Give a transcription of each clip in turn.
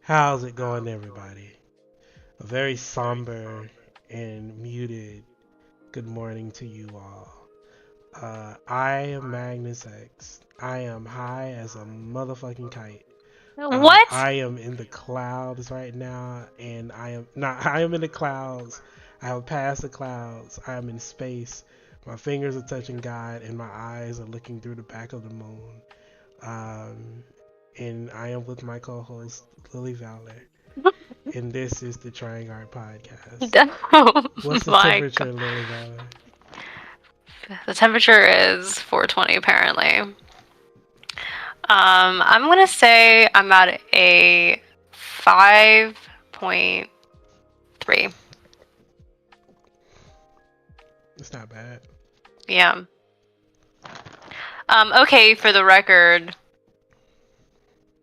How's it going, everybody? A very somber and muted good morning to you all. I am Magnus X. I am high as a motherfucking kite. What? I am in the clouds right now, and I am not. I am in the clouds. I have passed the clouds. I am in space. My fingers are touching God, and my eyes are looking through the back of the moon. Um, and I am with my co-host Lily Valor. And this is the Trying Art Podcast. Oh What's the my temperature, god. Lily Valor? The temperature is 420 apparently. I'm gonna say I'm at a 5.3. It's not bad. Yeah. Okay, for the record,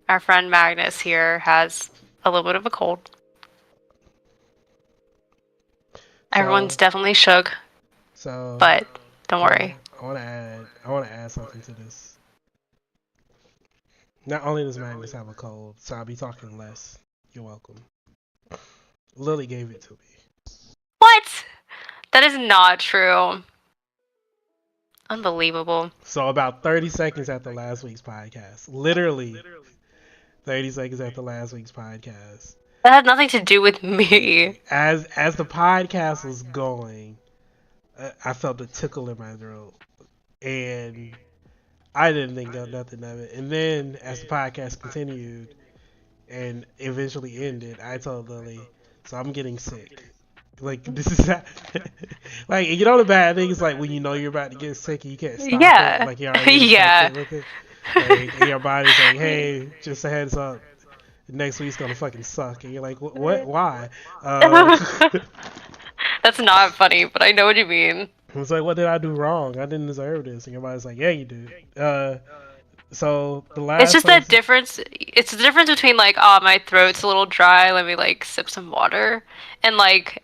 our friend Magnus here has a little bit of a cold. Everyone's definitely shook, but don't worry. I want to add something to this. Not only does Magnus have a cold, so I'll be talking less. You're welcome. Lily gave it to me. What? That is not true. Unbelievable. So about 30 seconds after last week's podcast, literally 30 seconds after last week's podcast, That had nothing to do with me. as the podcast was going, I felt a tickle in my throat, and I didn't think nothing of it. And then as the podcast continued and eventually ended, I told Lily, "So I'm getting sick." Like this is like you know the bad thing is like when you know you're about to get sick and you can't stop Yeah. it. Like you're already Yeah. infected with it. Like, and your body's like, "Hey, just a heads up, next week's gonna fucking suck." And you're like, "What? Why?" That's not funny, but I know what you mean. It's like, what did I do wrong? I didn't deserve this. And your body's like, yeah, you did. So the last It's just person, that difference. It's the difference between like, oh, my throat's a little dry, let me like sip some water, and like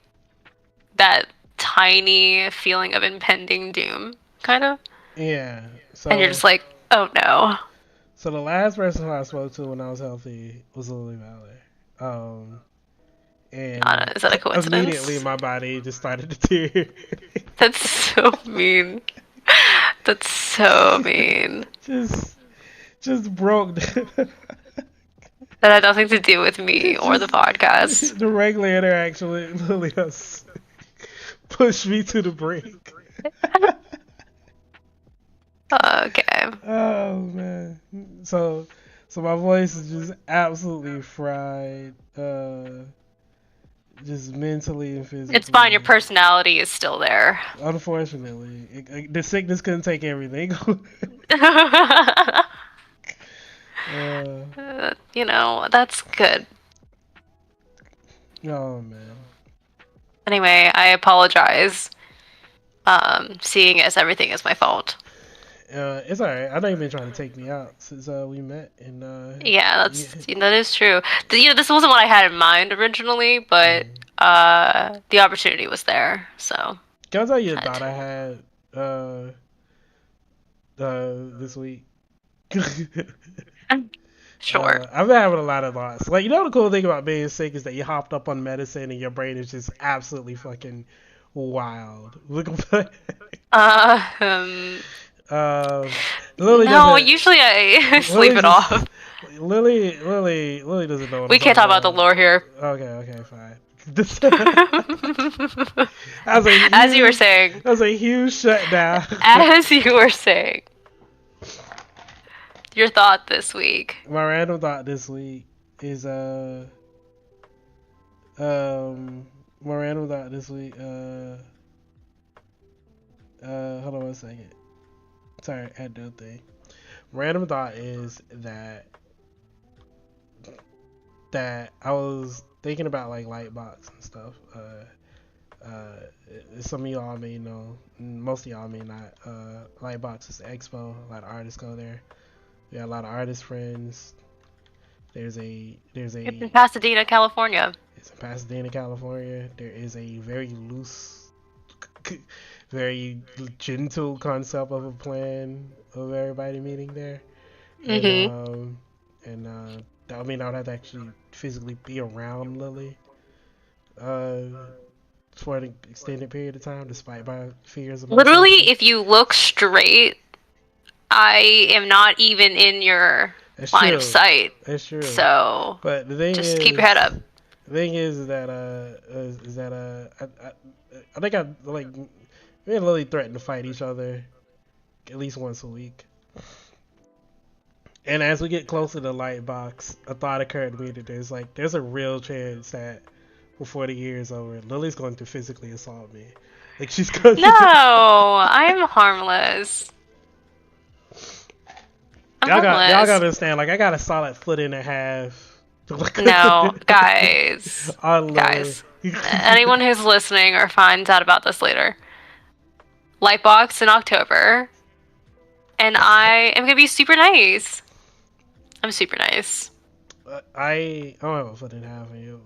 that tiny feeling of impending doom, kind of. yeah. And you're just like, oh no. So the last person I spoke to when I was healthy was Lily Valor. And Is that a coincidence? immediately my body just started to tear. That's so mean. That's so mean. Just broke. That had nothing to do with me or the podcast. The regular interaction with Lily has pushed me to the brink. Okay. Oh man. So my voice is just absolutely fried. Just mentally and physically. It's fine. Your personality is still there. Unfortunately, the sickness couldn't take everything. You know, that's good. Oh man. Anyway, I apologize. Seeing as everything is my fault. It's alright. I know you've been trying to take me out since we met. And yeah, that is true. This wasn't what I had in mind originally, but the opportunity was there. So. Can I tell you a thought I had this week? Sure. I've been having a lot of thoughts. Like, you know, the cool thing about being sick is that you hopped up on medicine and your brain is just absolutely fucking wild. Looking for. Lily no, usually I sleep it off. Lily doesn't know. We can't talk about the lore here. Okay, fine. As you were saying. That was a huge shutdown. As you were saying. Your thought this week. My random thought this week is my random thought this week hold on one second. Sorry, I had no thing. Random thought is that I was thinking about like Lightbox and stuff. Some of y'all may know, most of y'all may not. Lightbox is the expo. A lot of artists go there. We got a lot of artist friends. There's a. It's in Pasadena, California. It's in Pasadena, California. There is a very loose, very gentle concept of a plan of everybody meeting there. Mm-hmm. And I mean, I would have to actually physically be around Lily uh, for an extended period of time, despite my fears about Literally, safety. if you look straight, I am not even in your That's line of true. sight. That's true. So But the thing just keep your head is, up. the thing is that I think I like me and Lily threaten to fight each other at least once a week. And as we get closer to the light box, a thought occurred to me that there's a real chance that before the year is over, Lily's going to physically assault me. Like she's going No, to. I'm harmless. I'm Y'all gotta harmless. understand. Like I got a solid foot and a half. No, guys. On Lily. Guys. Anyone who's listening or finds out about this later. Lightbox in October. And I am gonna be super nice. I'm super nice. I don't have a foot and a half on you.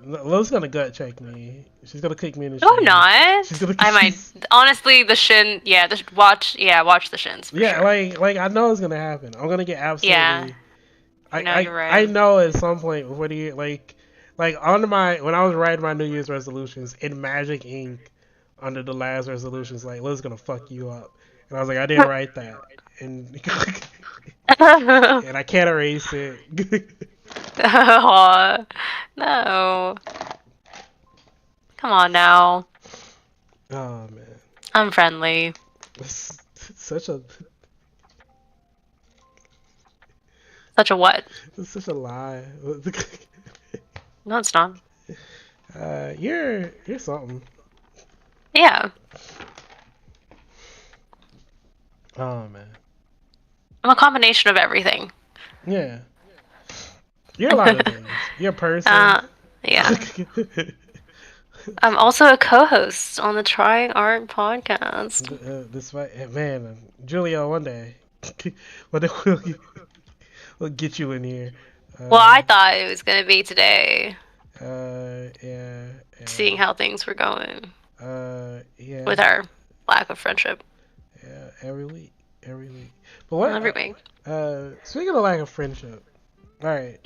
Lily's gonna gut check me. She's gonna kick me in the No, I'm shin. She's not. gonna. I might. Honestly, the shin. Yeah, watch the shins for Yeah, sure. like I know it's gonna happen. I'm gonna get Yeah, absolutely. no, you're I right. know at some point before the year, like under my when I was writing my New Year's resolutions in Magic Ink, under the last resolutions, like Liz gonna fuck you up, and I was like I didn't write that, and and I can't erase it. Aw, no. Come on now. Oh man, I'm friendly. it's such a Such a what? it's such a lie. No, it's not. You're something. Yeah, Oh man, I'm a combination of everything. yeah, you're a lot of things. You're a person. Yeah. I'm also a co-host on the Trying Art podcast. Despite man, Julio, one day, one day we'll get you in here. Well, Uh, I thought it was gonna be today, yeah, seeing how things were going yeah, with our lack of friendship. yeah. Every week. But Not what? every week. Speaking of lack of friendship, all right,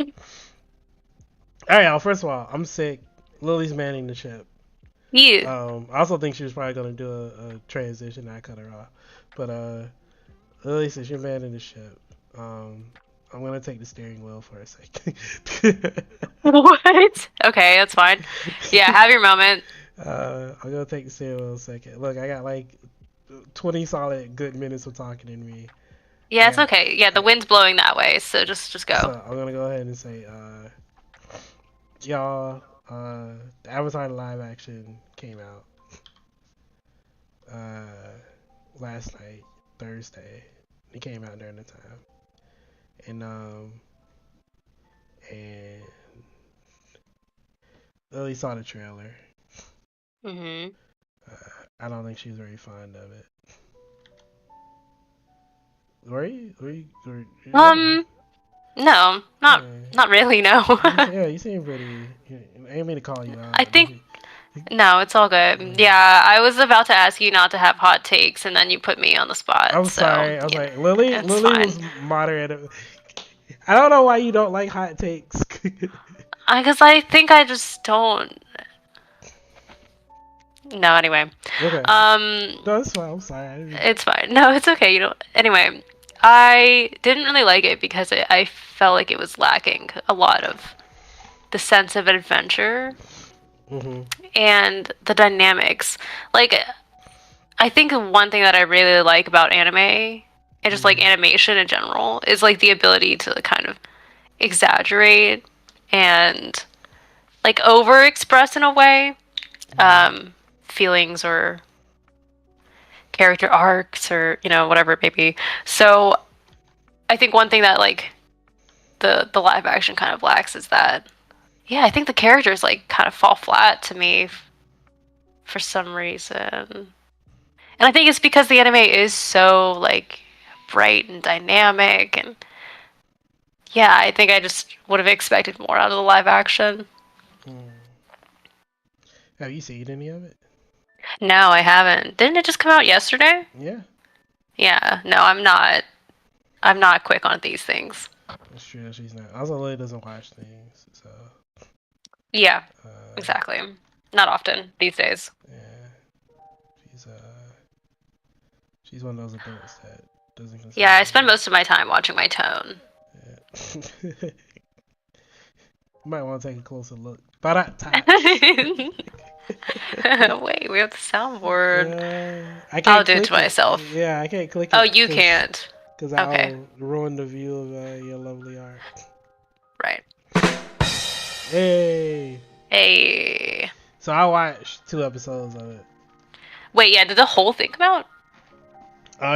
y'all. First of all, I'm sick. Lily's manning the ship. You. I also think she was probably gonna do a transition. I cut her off, but Lily says you're manning the ship. Um, I'm gonna take the steering wheel for a second. What? Okay, that's fine. Yeah, have your moment. I'm gonna take the steering wheel a second. Look, I got like 20 solid good minutes of talking in me. Yeah, it's Yeah, okay. Yeah, the wind's blowing that way, so just so go. I'm gonna go ahead and say, y'all, the Avatar live action came out uh, last night, Thursday. It came out during the time, and and Lily saw the trailer. Mhm. I don't think she was very fond of it. Were you? Yeah. Um, no, not really. No. Yeah, you seem pretty. I didn't mean to call you I out. think no, it's all good. Yeah, I was about to ask you not to have hot takes, and then you put me on the spot. I'm So sorry. I was you know, like, Lily. it's Lily fine. was moderate. I don't know why you don't like hot takes. Because I think I just don't. No, anyway. Okay. Um, No, it's fine. I'm sorry. I didn't... it's fine. No, it's okay. You don't. Anyway, I didn't really like it because I felt like it was lacking a lot of the sense of adventure Mhm. and the dynamics. Like, I think one thing that I really like about anime and just like Mhm. animation in general is like the ability to kind of exaggerate and like over express in a way feelings or character arcs or whatever it may be. So I think one thing that like the live action kind of lacks is that yeah, I think the characters like kind of fall flat to me for some reason. And I think it's because the anime is so like bright and dynamic and yeah, I think I just would have expected more out of the live action. Mm. Have you seen any of it? No, I haven't. Didn't it just come out yesterday? Yeah. Yeah, no, I'm not quick on these things. It's true. She's not. Also, Lily doesn't watch things, so. Yeah, Uh, exactly. Not often these days. yeah, she's she's one of those adults that doesn't consume Yeah, I spend media. most of my time watching my tone. Yeah. Might want to take a closer look. But Wait, we have the soundboard. I I'll can't do it to click it. myself. Yeah, I can't click Oh, it you can't. because Okay, I'll ruin the view of your lovely art. right. Hey. Hey. So I watched 2 episodes of it. Wait, yeah, did the whole thing come out?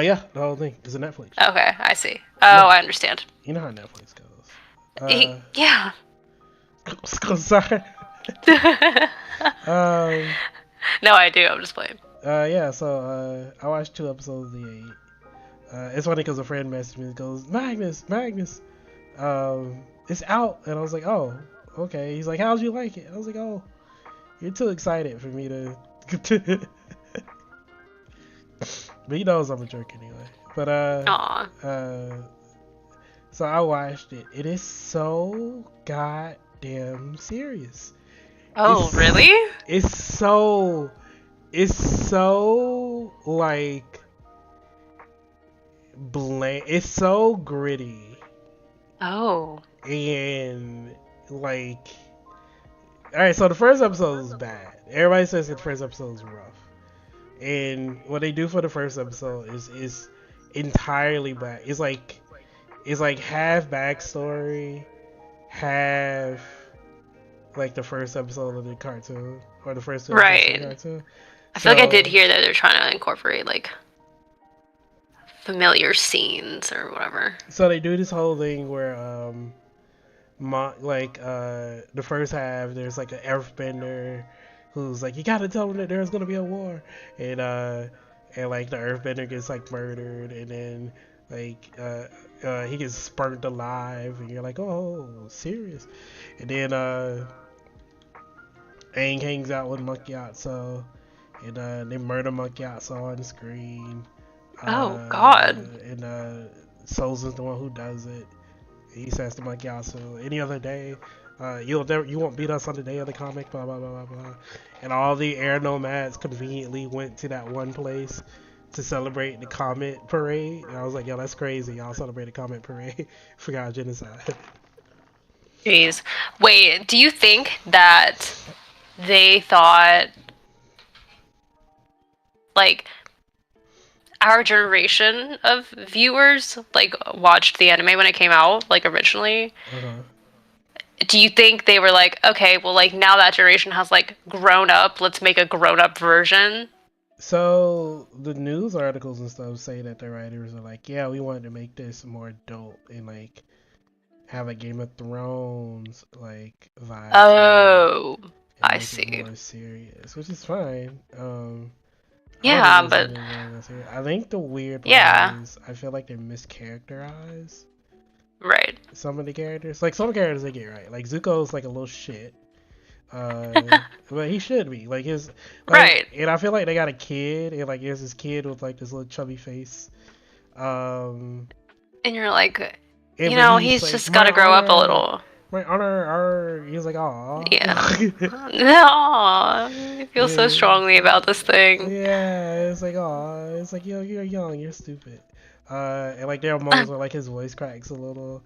Yeah, the whole thing is a Netflix. Okay, I see. You Oh, know, I understand. you know how Netflix goes. Yeah. Sorry. um. No, I do. I'm just playing. Yeah. So I watched 2 episodes of the 8. It's funny because a friend messaged me and goes, Magnus, it's out, and I was like, oh, okay. He's like, how'd you like it? I was like, oh, you're too excited for me to. But he knows I'm a jerk anyway. But Aw. so I watched it. It is so goddamn serious. Oh, really? It's so like bland. It's so gritty Oh. and like. All right, so the first episode is bad. Everybody says the first episode is rough, and what they do for the first episode is entirely bad. It's like half backstory, half like the first episode of the cartoon or the first 2 episodes of the Right. cartoon. I feel like I did So hear that they're trying to incorporate like familiar scenes or whatever. so they do this whole thing where the first half there's like an earthbender who's like, you gotta tell them that there's gonna be a war, and like the earthbender gets like murdered, and then like he gets burnt alive, and you're like, oh, serious. And then Aang hangs out with Monkey Atso, and they murder Monkey Atso on screen. Oh God. And Souls is the one who does it. He says to Monkey Atso, any other day, you won't beat us on the day of the comic, blah blah blah blah blah. And all the air nomads conveniently went to that one place to celebrate the comet parade. And I was like, yo, that's crazy. Y'all celebrate the comet parade. Forgot genocide. Jeez. Wait, do you think that they thought like our generation of viewers like watched the anime when it came out like originally? Uh-huh. Do you think they were like, okay, well, like now that generation has like grown up, let's make a grown up version? So the news articles and stuff say that the writers are like, yeah, we wanted to make this more adult and like have a Game of Thrones like vibe. Oh, I Make it see. more serious, which is fine. Yeah, but I think the weird part yeah, is I feel like they mischaracterize right. some of the characters. Like some characters they get right. Like Zuko's like a little shit. But he should be like his like, Right. and I feel like they got a kid and like there's this kid with like this little chubby face. Um, And you're like, and you but know, he's he's like just got to grow up a little. my honor. He's like, aw. Yeah. No, I feel so strongly about this thing. Yeah, it's like, aw, it's like, yo, you're young, you're stupid. And like there are moments where like his voice cracks a little,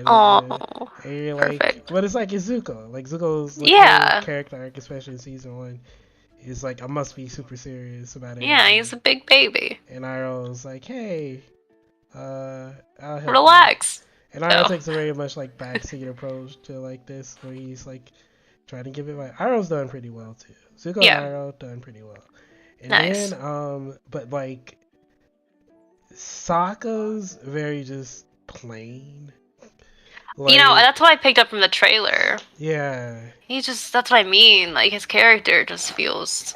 Oh, and you're like, perfect. but it's like it's Zuko. Like Zuko's like whole Yeah. character arc, especially in season 1, is like I must be super serious about it. Yeah, he's a big baby. And Iroh's like, hey, I'll help Relax. you. And Iroh Oh. takes a very much like backseat approach to like this, where he's like trying to give it. Like Iroh's done pretty well too. Zuko Yeah. and Iroh done pretty well. And Nice. then but like Sokka's very just plain. Like, You know, that's what I picked up from the trailer. yeah. He just, that's what I mean. Like, his character just feels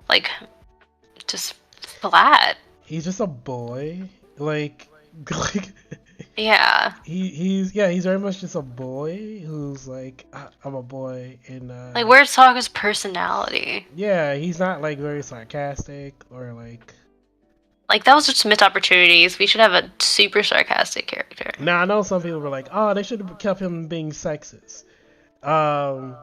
like just flat. He's just a boy. Like Yeah. he's very much just a boy who's like I'm a boy and Like, where's Sokka's personality? yeah, he's not like very sarcastic or like Like, that was just missed opportunities. We should have a super sarcastic character. Now I know some people were like, "Oh, they should have kept him being sexist." Um,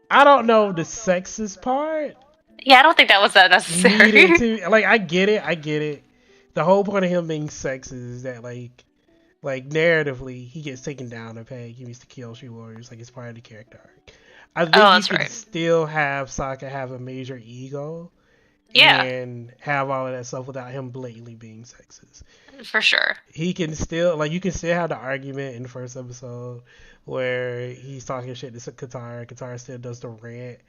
I don't know the sexist part Yeah, I don't think that was that needed necessary. to like. I get it. The whole point of him being sexist is that like narratively he gets taken down a peg. He needs to kill She Warriors. Like it's part of the character arc. I think Oh, you that's can right. still have Sokka have a major ego Yeah, and have all of that stuff without him blatantly being sexist. for sure. He can still like you can still have the argument in the first episode where he's talking shit to Katara. Katara still does the rant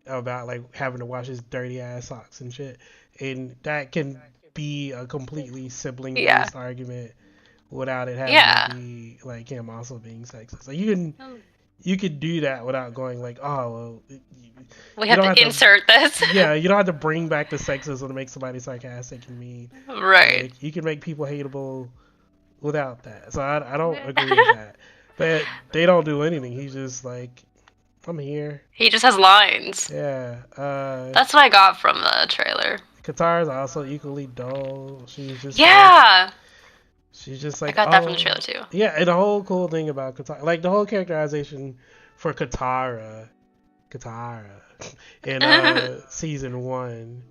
about like having to wash his dirty ass socks and shit, and that can be a completely sibling Yeah. based argument without it having to Yeah. be like him also being sexist. Like you could do that without going like, oh well, We you have don't to have to. insert this. Yeah, you don't have to bring back the sexism to make somebody sarcastic and mean. Right. Like you can make people hateable without that. So I don't agree with that. But they don't do anything. He's just like, I'm here. He just has lines. Yeah. That's what I got from the trailer. Katara's also equally dull. Yeah, She's just I like, got that from the oh, trailer too. yeah. And the whole cool thing about Katara, like the whole characterization for Katara, in season one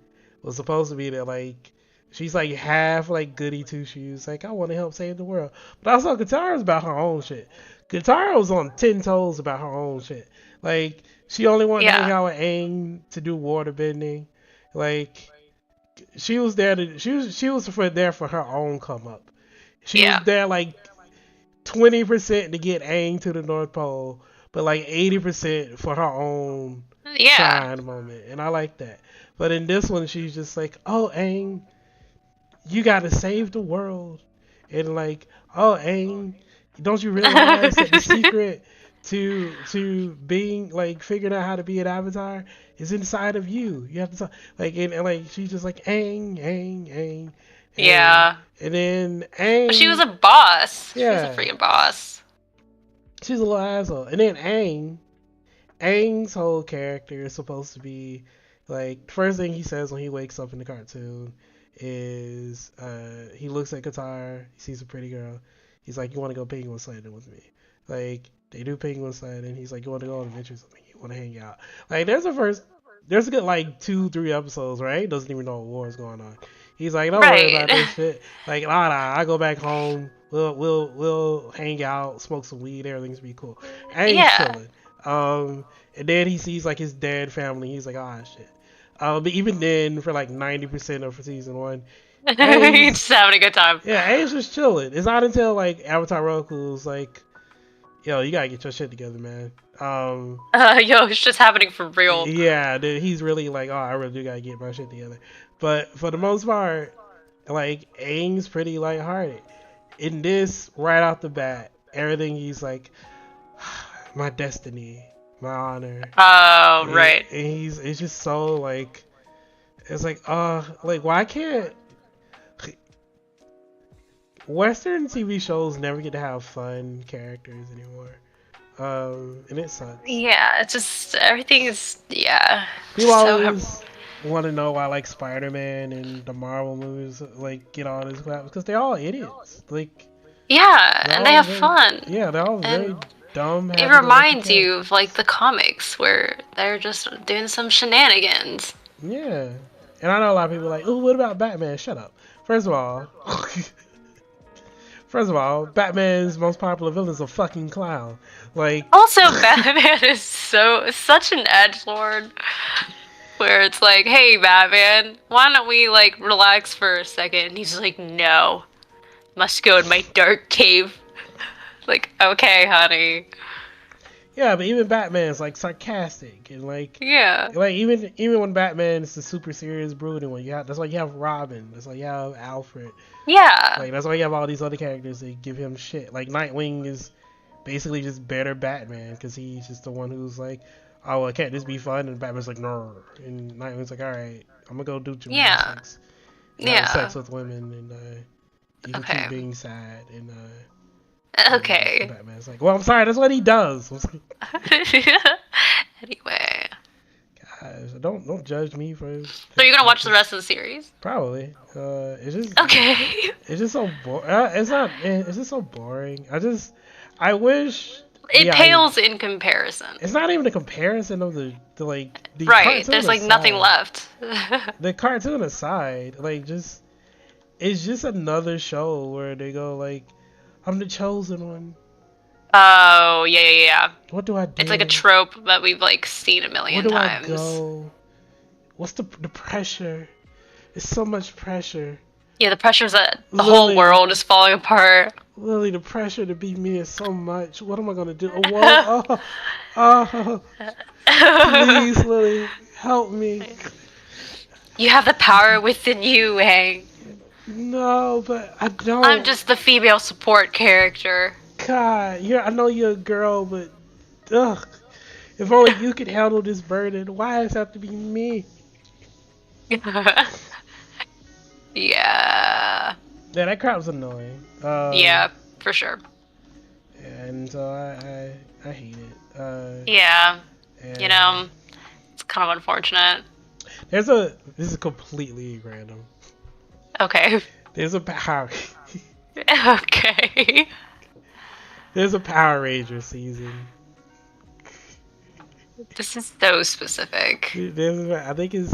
was supposed to be that like she's like half like goody two shoes, like I want to help save the world, but also Katara's about her own shit. Katara was on 10 toes about her own shit. Like she only wanted to hang Yeah, out with Aang to do water bending. Like she was there to she was there for her own come up. She was yeah, there like 20% to get Aang to the North Pole, but like 80% for her own yeah. shine moment, and I like that. But in this one, she's just like, "Oh, Aang, you gotta save the world," and like, "Oh, Aang, don't you realize that the secret to being like figuring out how to be an avatar is inside of you? You have to like and like she's just like Aang, Aang, Aang, Aang, Yeah. and then But she was Aang, a boss. She was a yeah, freaking boss. she's a little asshole, and then Aang's whole character is supposed to be like the first thing he says when he wakes up in the cartoon is he looks at Qatar, he sees a pretty girl, he's like, "You want to go penguin sledding with me?" Like they do penguin sledding. He's like, "You want to go on adventures with me? You want to hang out?" Like there's a good like 2-3 episodes, right? He doesn't even know what war is going on. He's like, "Don't worry Right. about this shit." Like, nah, I go back home. We'll hang out, smoke some weed. Everything's be cool. Aang's Yeah. chilling. And then he sees like his dead family. He's like, ah, shit. But even then, for like 90% of season one, Aang's Just having a good time. yeah, Aang's just chilling. It's not until like Avatar Roku's like, yo, you gotta get your shit together, man. Yo, it's just happening for real. Yeah, he's really like, oh, I really do gotta get my shit together. But for the most part, like Aang's pretty lighthearted. In this, right off the bat, everything he's like, my destiny, my honor. Oh, And right. it's just so like it's like why can't Western TV shows never get to have fun characters anymore? And it sucks. Yeah, it's just everything is People just so always want to know why like Spider-Man and the Marvel movies like get all this crap because they're all idiots. Like yeah, they're and they all have very fun. yeah, they're all very And dumb, it happy go lucky reminds you characters. of like the comics where they're just doing some shenanigans. Yeah. And I know a lot of people are like, oh, what about Batman? Shut up. First of all, first of all, Batman's most popular villain is a fucking clown. Like, Also, Batman is such an edge lord where it's like, hey Batman, why don't we like relax for a second? And he's like, no, must go in my dark cave. Like, okay, honey. yeah, but even Batman's like sarcastic and Yeah. like even when Batman is the super serious brooding one, that's why you have Robin. That's why you have Alfred. Yeah. Like that's why you have all these other characters that give him shit. Like Nightwing is basically just better Batman because he's just the one who's like, oh, well, can't this be fun? And Batman's like, no. And Nightwing's like, all right, I'm gonna go do Yeah. gymnastics and have Yeah. sex with women, and you can keep Okay. being sad. And Okay. Batman's like, well, I'm sorry, that's what he does. Anyway. Gosh, Don't judge me for. So you're gonna watch the rest of the series? Probably. Okay. It's just so boring. It's not. It's just so boring. I wish. It pales in comparison. It's not even a comparison of the right. cartoon There's like aside. nothing left. The cartoon aside, it's just another show where they go like, I'm the chosen one. Oh yeah. What do I do? It's like a trope that we've like seen a million times. Where do I go? What's the pressure? It's so much pressure. Yeah, the pressure's that the whole world is falling apart. Lily, the pressure to be me is so much. What am I gonna do? Please, Lily, help me. You have the power within you, Hank. No, but I don't. I'm just the female support character. God, I know you're a girl, but ugh. If only you could handle this burden. Why does it have to be me? Yeah. Yeah, that crap was annoying. Yeah, for sure. And so I hate it. Yeah. You know, it's kind of unfortunate. This is completely random. Okay. There's a power. Okay. There's a Power Ranger season. This is so specific. I think it's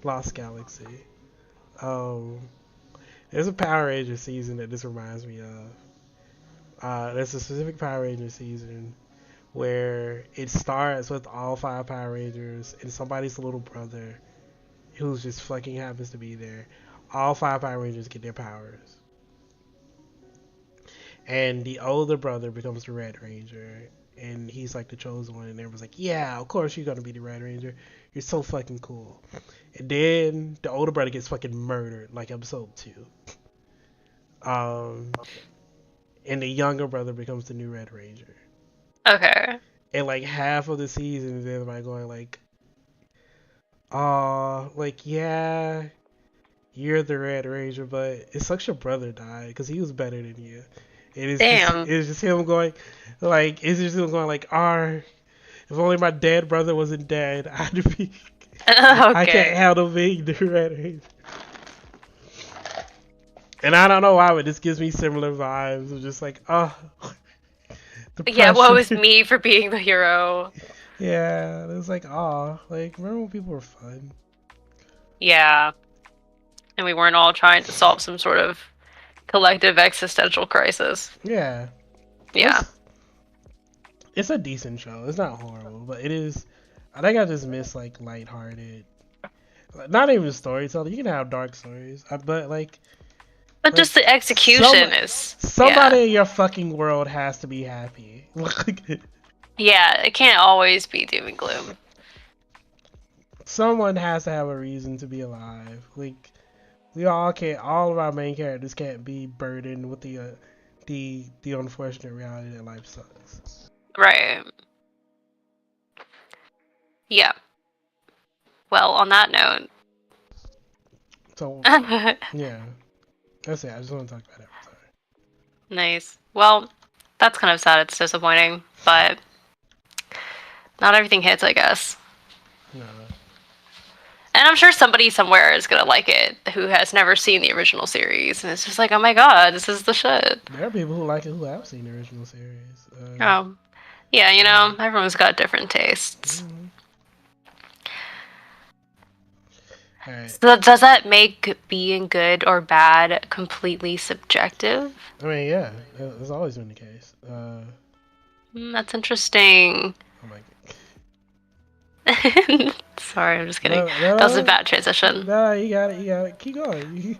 Lost Galaxy. There's a Power Ranger season that this reminds me of. There's a specific Power Ranger season where it starts with all 5 Power Rangers and somebody's little brother who's just fucking happens to be there. All 5 Power Rangers get their powers. And the older brother becomes the Red Ranger. And he's like the chosen one. And everyone's like, yeah, of course you're going to be the Red Ranger. You're so fucking cool. And then the older brother gets fucking murdered, like episode 2. And the younger brother becomes the new Red Ranger. Okay. And like half of the season is everybody going like, oh, like, yeah, you're the Red Ranger, but it sucks your brother died because he was better than you. And it's just him going like, if only my dead brother wasn't dead, I'd be. Okay. I can't handle being the Red Ranger. And I don't know why, but this gives me similar vibes of just like, oh. Yeah, woe is me for being the hero. Yeah, it was like, oh, like, remember when people were fun? Yeah. And we weren't all trying to solve some sort of collective existential crisis. Yeah. Yeah. It's a decent show. It's not horrible, but it is. I think I just miss like lighthearted. Not even storytelling. You can have dark stories, but like. But just the execution is. Somebody in your fucking world has to be happy. Yeah, it can't always be doom and gloom. Someone has to have a reason to be alive. Like, we all can't. All of our main characters can't be burdened with the unfortunate reality that life sucks. Right. Yeah. Well, on that note. So yeah, that's it. I just want to talk about it. Sorry. Nice. Well, that's kind of sad. It's disappointing, but not everything hits, I guess. No. And I'm sure somebody somewhere is gonna like it who has never seen the original series, and it's just like, oh my god, this is the shit. There are people who like it who have seen the original series. Yeah, you know, everyone's got different tastes. Mm-hmm. All right. So does that make being good or bad completely subjective? I mean, yeah, that's always been the case. That's interesting. Oh my god. Sorry, I'm just kidding. No, that was a bad transition. No, you got it. Keep going.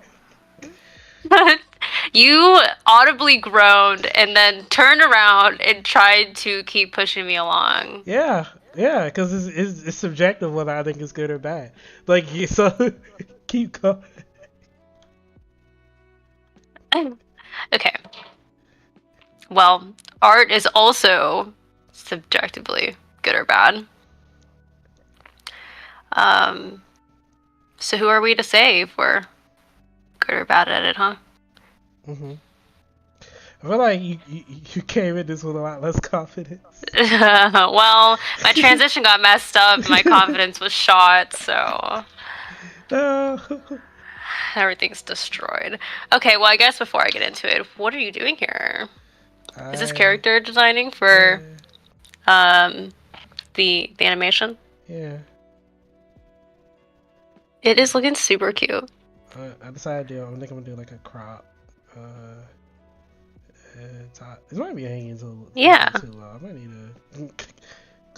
You audibly groaned and then turned around and tried to keep pushing me along. Yeah, because it's subjective whether I think it's good or bad. Like, so keep going. Okay. Well, art is also subjectively good or bad. So who are we to say if we're good or bad at it, huh? Mm-hmm. I feel like you came in this with a lot less confidence. Well, my transition got messed up and my confidence was shot, so No. everything's destroyed. Okay, well, I guess before I get into it, what are you doing here? Is this I character designing for yeah um the animation? yeah. It is looking super cute. I decided to. I think I'm gonna do like a crop. Uh, Top. This might be hanging a little Yeah. bit too low. I might need to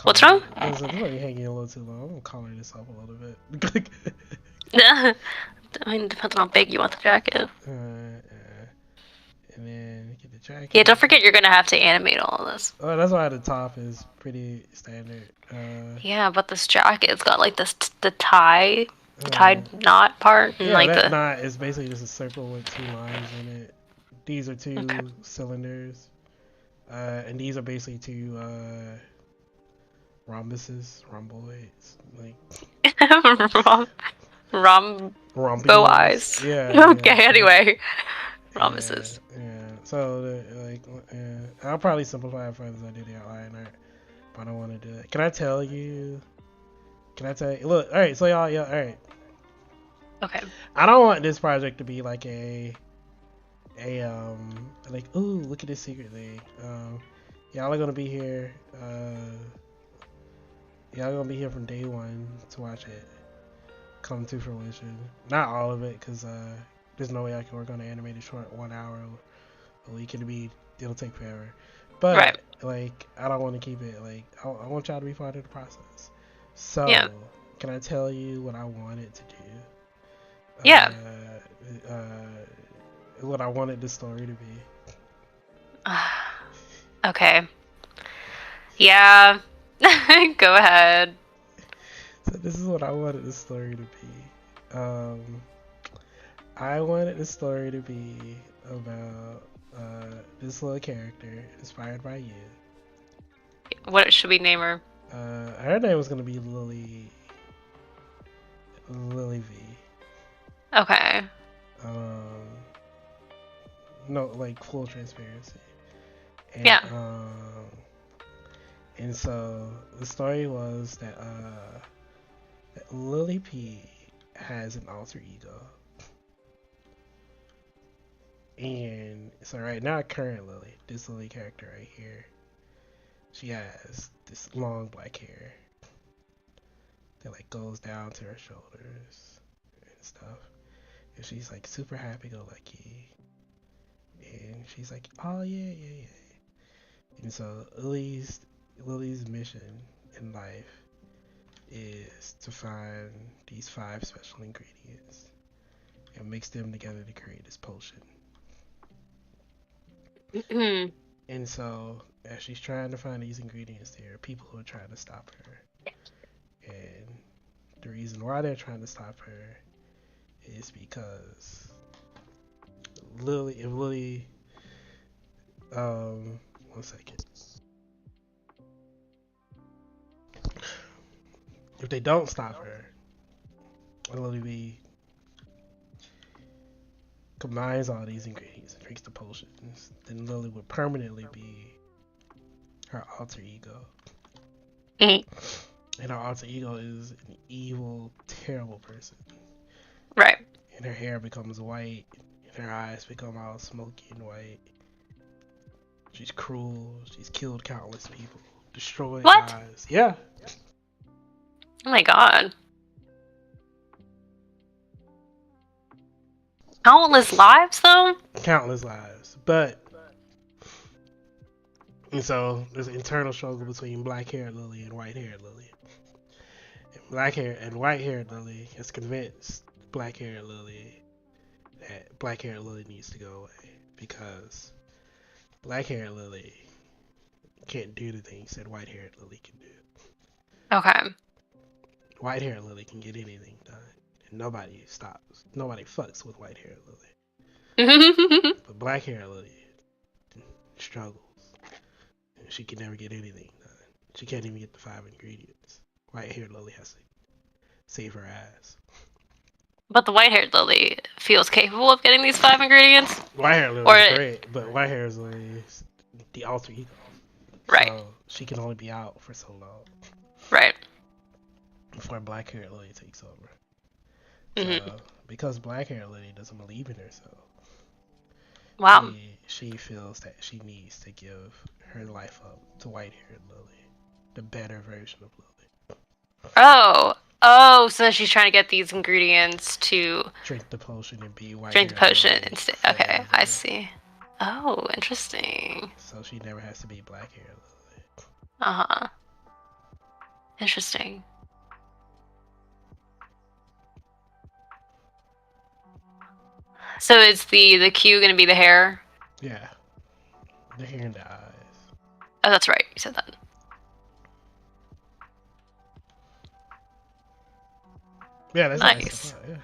What's color wrong? it. This might be hanging a little too low. I'm gonna color this up a little bit. I mean, it depends on how big you want the jacket. And then get the Yeah, jacket. don't forget you're gonna have to animate all of this. Oh, that's why the top is pretty standard. Yeah, but this jacket's got like this the tie, the Uh, tied knot part, and yeah, like that the. knot is basically just a circle with two lines in it. These are Okay. two cylinders, and these are basically two rhomboids, like Rom, rombo rhombules. eyes. Yeah, yeah, Okay. Anyway, yeah, rhombuses. yeah. So, I'll probably simplify it further as I do the outline art, but I don't want to do it. Can I tell you? Can I tell you? Look, all right. So y'all, yeah, all right. Okay. I don't want this project to be like like, ooh, look at this secret thing. Y'all are gonna be here. Y'all are gonna be here from day one to watch it come to fruition. Not all of it, cause there's no way I can work on an animated short 1 hour a week. It'll take forever. Right. But like, I don't want to keep it like. I want y'all to be part of the process. Yeah. So, can I tell you what I wanted to do? Yeah. What I wanted the story to be. Okay. Yeah. Go ahead. So this is what I wanted the story to be. I wanted the story to be about this little character inspired by you. What should we name her? Her name was gonna be Lily V. Okay. Um, no, like full transparency. And Yeah. and so the story was that Lily P has an alter ego. And so right now, current Lily, this Lily character right here, she has this long black hair that like goes down to her shoulders and stuff. And she's like super happy go lucky. And she's like, oh yeah, yeah, yeah. And so Lily's mission in life is to find these 5 special ingredients and mix them together to create this potion. And so, as she's trying to find these ingredients, there are people who are trying to stop her. And the reason why they're trying to stop her is because if Lily, 1 second. If they don't stop her, Lily B combines all these ingredients and drinks the potions, then Lily would permanently be her alter ego. And her alter ego is an evil, terrible person. Right. And her hair becomes white, and her eyes become all smoky and white. She's cruel. She's killed countless people, destroyed What? lives. Yeah. Oh my god. Countless lives, though? Countless lives. But, and so there's an internal struggle between black haired Lily and white haired Lily. And white haired Lily has convinced black haired Lily that black haired Lily needs to go away because black haired Lily can't do the things that white haired Lily can do. Okay. White haired Lily can get anything done, and nobody fucks with white haired Lily. But black haired Lily struggles, and she can never get anything done. She can't even get the 5 ingredients. White haired Lily has to save her ass. But the white-haired lily feels capable of getting these 5 ingredients, White hair or Lily's great, but white hair Lily is the alter ego, right, so she can only be out for so long right. before black hair Lily takes over. Hmm. So because black hair Lily doesn't believe in herself, Wow. she feels that she needs to give her life up to white haired Lily, the better version of Lily. Oh, oh. So then she's trying to get these ingredients to Drink the potion and be white drink the haired potion Lily instead. Okay, I forever. see. Oh, interesting. So she never has to be black haired Lily. Uh huh. Interesting. So is the Q gonna be the hair? Yeah, the hair and the eyes. Oh, that's right. You said that. Yeah, that's nice to Nice. put. Yeah.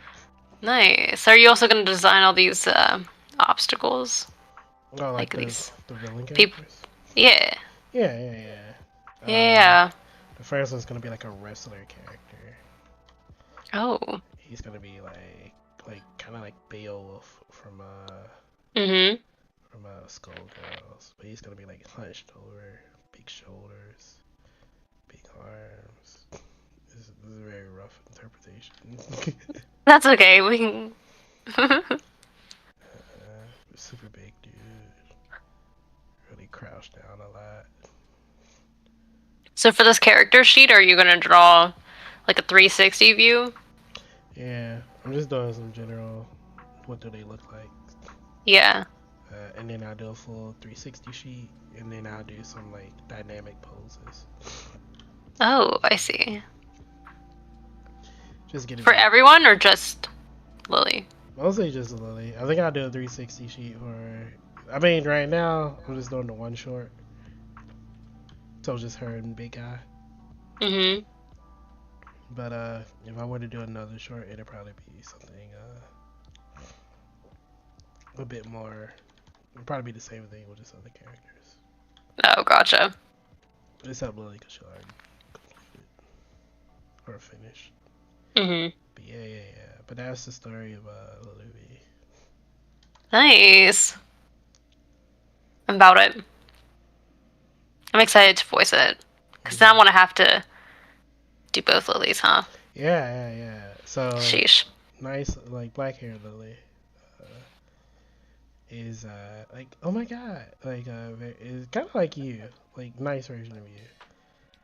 Nice. Are you also gonna design all these obstacles? Oh, like Like these the villain people? characters. Yeah. Yeah, yeah, yeah. Yeah. The first one's gonna be like a wrestler character. Oh. He's gonna be like kind of like Beowulf Mhm. from Skullgirls, but he's gonna be like hunched over, big shoulders, big arms. This is a very rough interpretation. That's okay. We can. Super big dude, really crouched down a lot. So for this character sheet, are you gonna draw like a 360 view? Yeah, I'm just doing some general. What do they look like? Yeah. And then I'll do a full 360 sheet, and then I'll do some like dynamic poses. Oh, I see. Just get it For everyone or just Lily? mostly just Lily. I think I'll do a 360 sheet for. I mean, right now I'm just doing the one short, so just her and Big Guy. Mhm. But if I were to do another short, it'd probably be something a bit more. It'd probably be the same thing with just other characters. Oh, gotcha. Except Lily, because she'll already completed or finished. Mhm. But yeah. But that's the story of Lily. Nice. I'm about it. I'm excited to voice it because then I want to have to do both Lilies, huh? Yeah. So like, Sheesh. nice, like black hair Lily uh, is like oh my god, like is kind of like you, like nice version of you.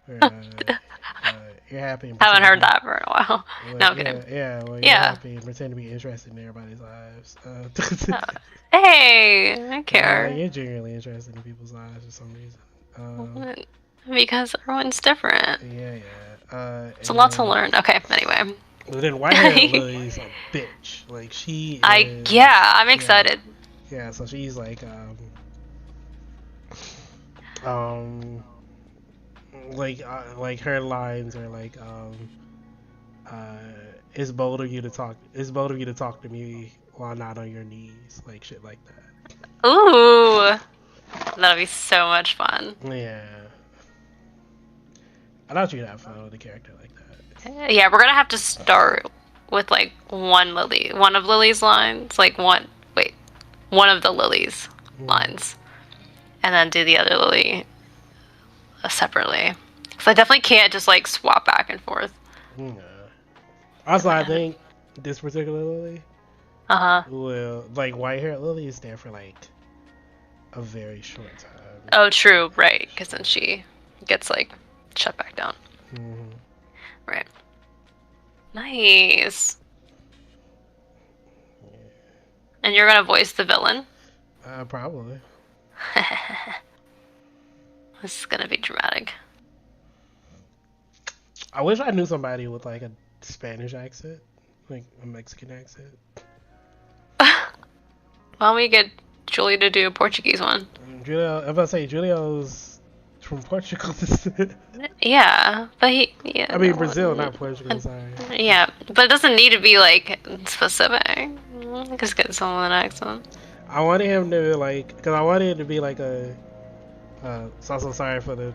Where you're happy and Haven't pretend to heard be that for a while. No, like I'm kidding. well you're Yeah. happy and pretend to be interested in everybody's lives. Oh. Hey, I care. You're genuinely interested in people's lives for some reason. Because everyone's different. Yeah. It's a And lot to then learn. Okay, anyway. but then white hair Lily's a bitch. Like she is. Yeah, I'm Yeah. excited. Yeah, so she's um like her lines are like it's bold of you to talk to me while not on your knees, like shit like that. Ooh, that'll be so much fun. Yeah. I thought you'd have fun with a character like that. Yeah, we're gonna have to start with like one of Lily's lines, like one of the Lily's lines, and then do the other Lily separately. So I definitely can't just like swap back and forth. Yeah. Also, I think this particular Lily Uh huh. will like white hair Lily is there for like a very short time. Oh, true. Right, because then she gets like shut back down. Mm-hmm. Right. Nice. Yeah. And you're gonna voice the villain. Probably. This is gonna be dramatic. I wish I knew somebody with like a Spanish accent, like a Mexican accent. Why don't we get Julie to do a Portuguese one? Julio, I'm about to say Julio's from Portugal. Yeah, but yeah. I mean Brazil, not Portugal. Sorry. Yeah, but it doesn't need to be like specific. Just get someone with an accent. I wanted him to like, cause I wanted it to be like a. So sorry for the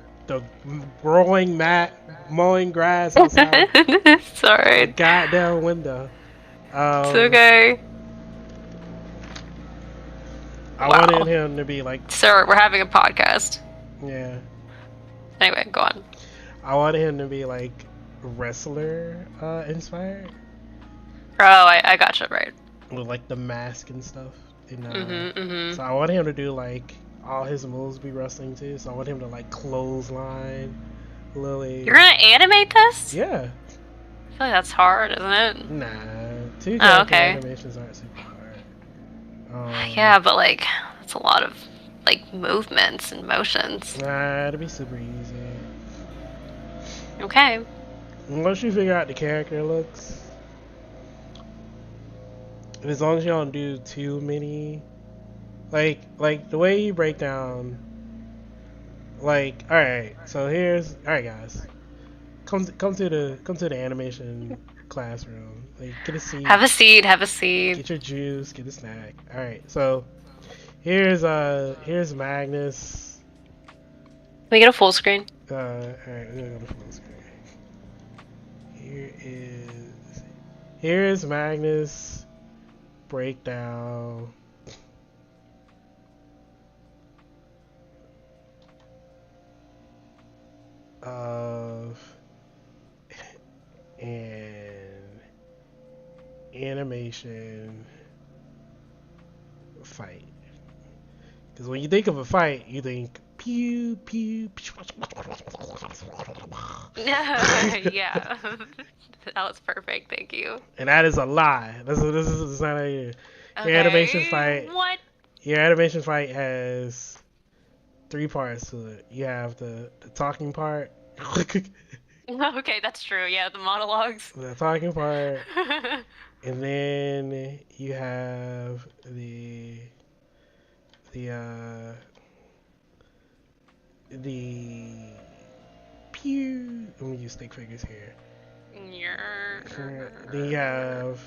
rolling mat, mowing grass outside. Sorry. The goddamn window. It's Um, okay. I wanted Wow. him to be like, Sir, we're having a podcast. yeah, Anyway, go on. I wanted him to be like wrestler inspired Oh, I gotcha, right. with like the mask and stuff. And Mm-hmm. so I wanted him to do like all his moves be wrestling too. So I want him to like clothesline You're Lily. gonna animate this? Yeah, I feel like that's hard, isn't it? nah, two Oh, character okay. animations aren't super hard. Yeah, but like, that's a lot of like movements and motions. Nah, it'll be super easy. Okay. Once you figure out the character looks, as long as you don't do too many, like the way you break down, like, all right, so here's, all right, guys, come to the animation classroom. Like, get a seat, Have a seat. Have a seat. get your juice, get a snack. All right, so here's Magnus. Can we get a full screen? All right, we're gonna go to full screen. Here is Magnus breakdown of an animation fight. Because when you think of a fight, you think pew pew. Pew. Yeah. That was perfect. Thank you. And that is a lie. This is not a your animation Okay. fight. What? Your animation fight has three parts to it. You have the talking part, Okay, that's true. Yeah, the monologues. the talking part, and then you have the the pew. Let me use stick figures here. Then you have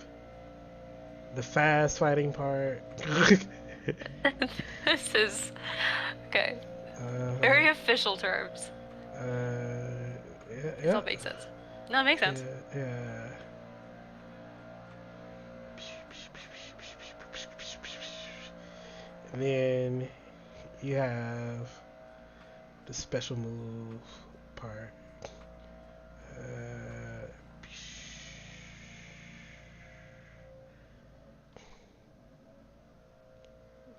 the fast fighting part. This is okay. uh, Very official terms. yeah, This yeah, all makes sense. No, it makes sense. yeah. And then you have the special move part. Uh,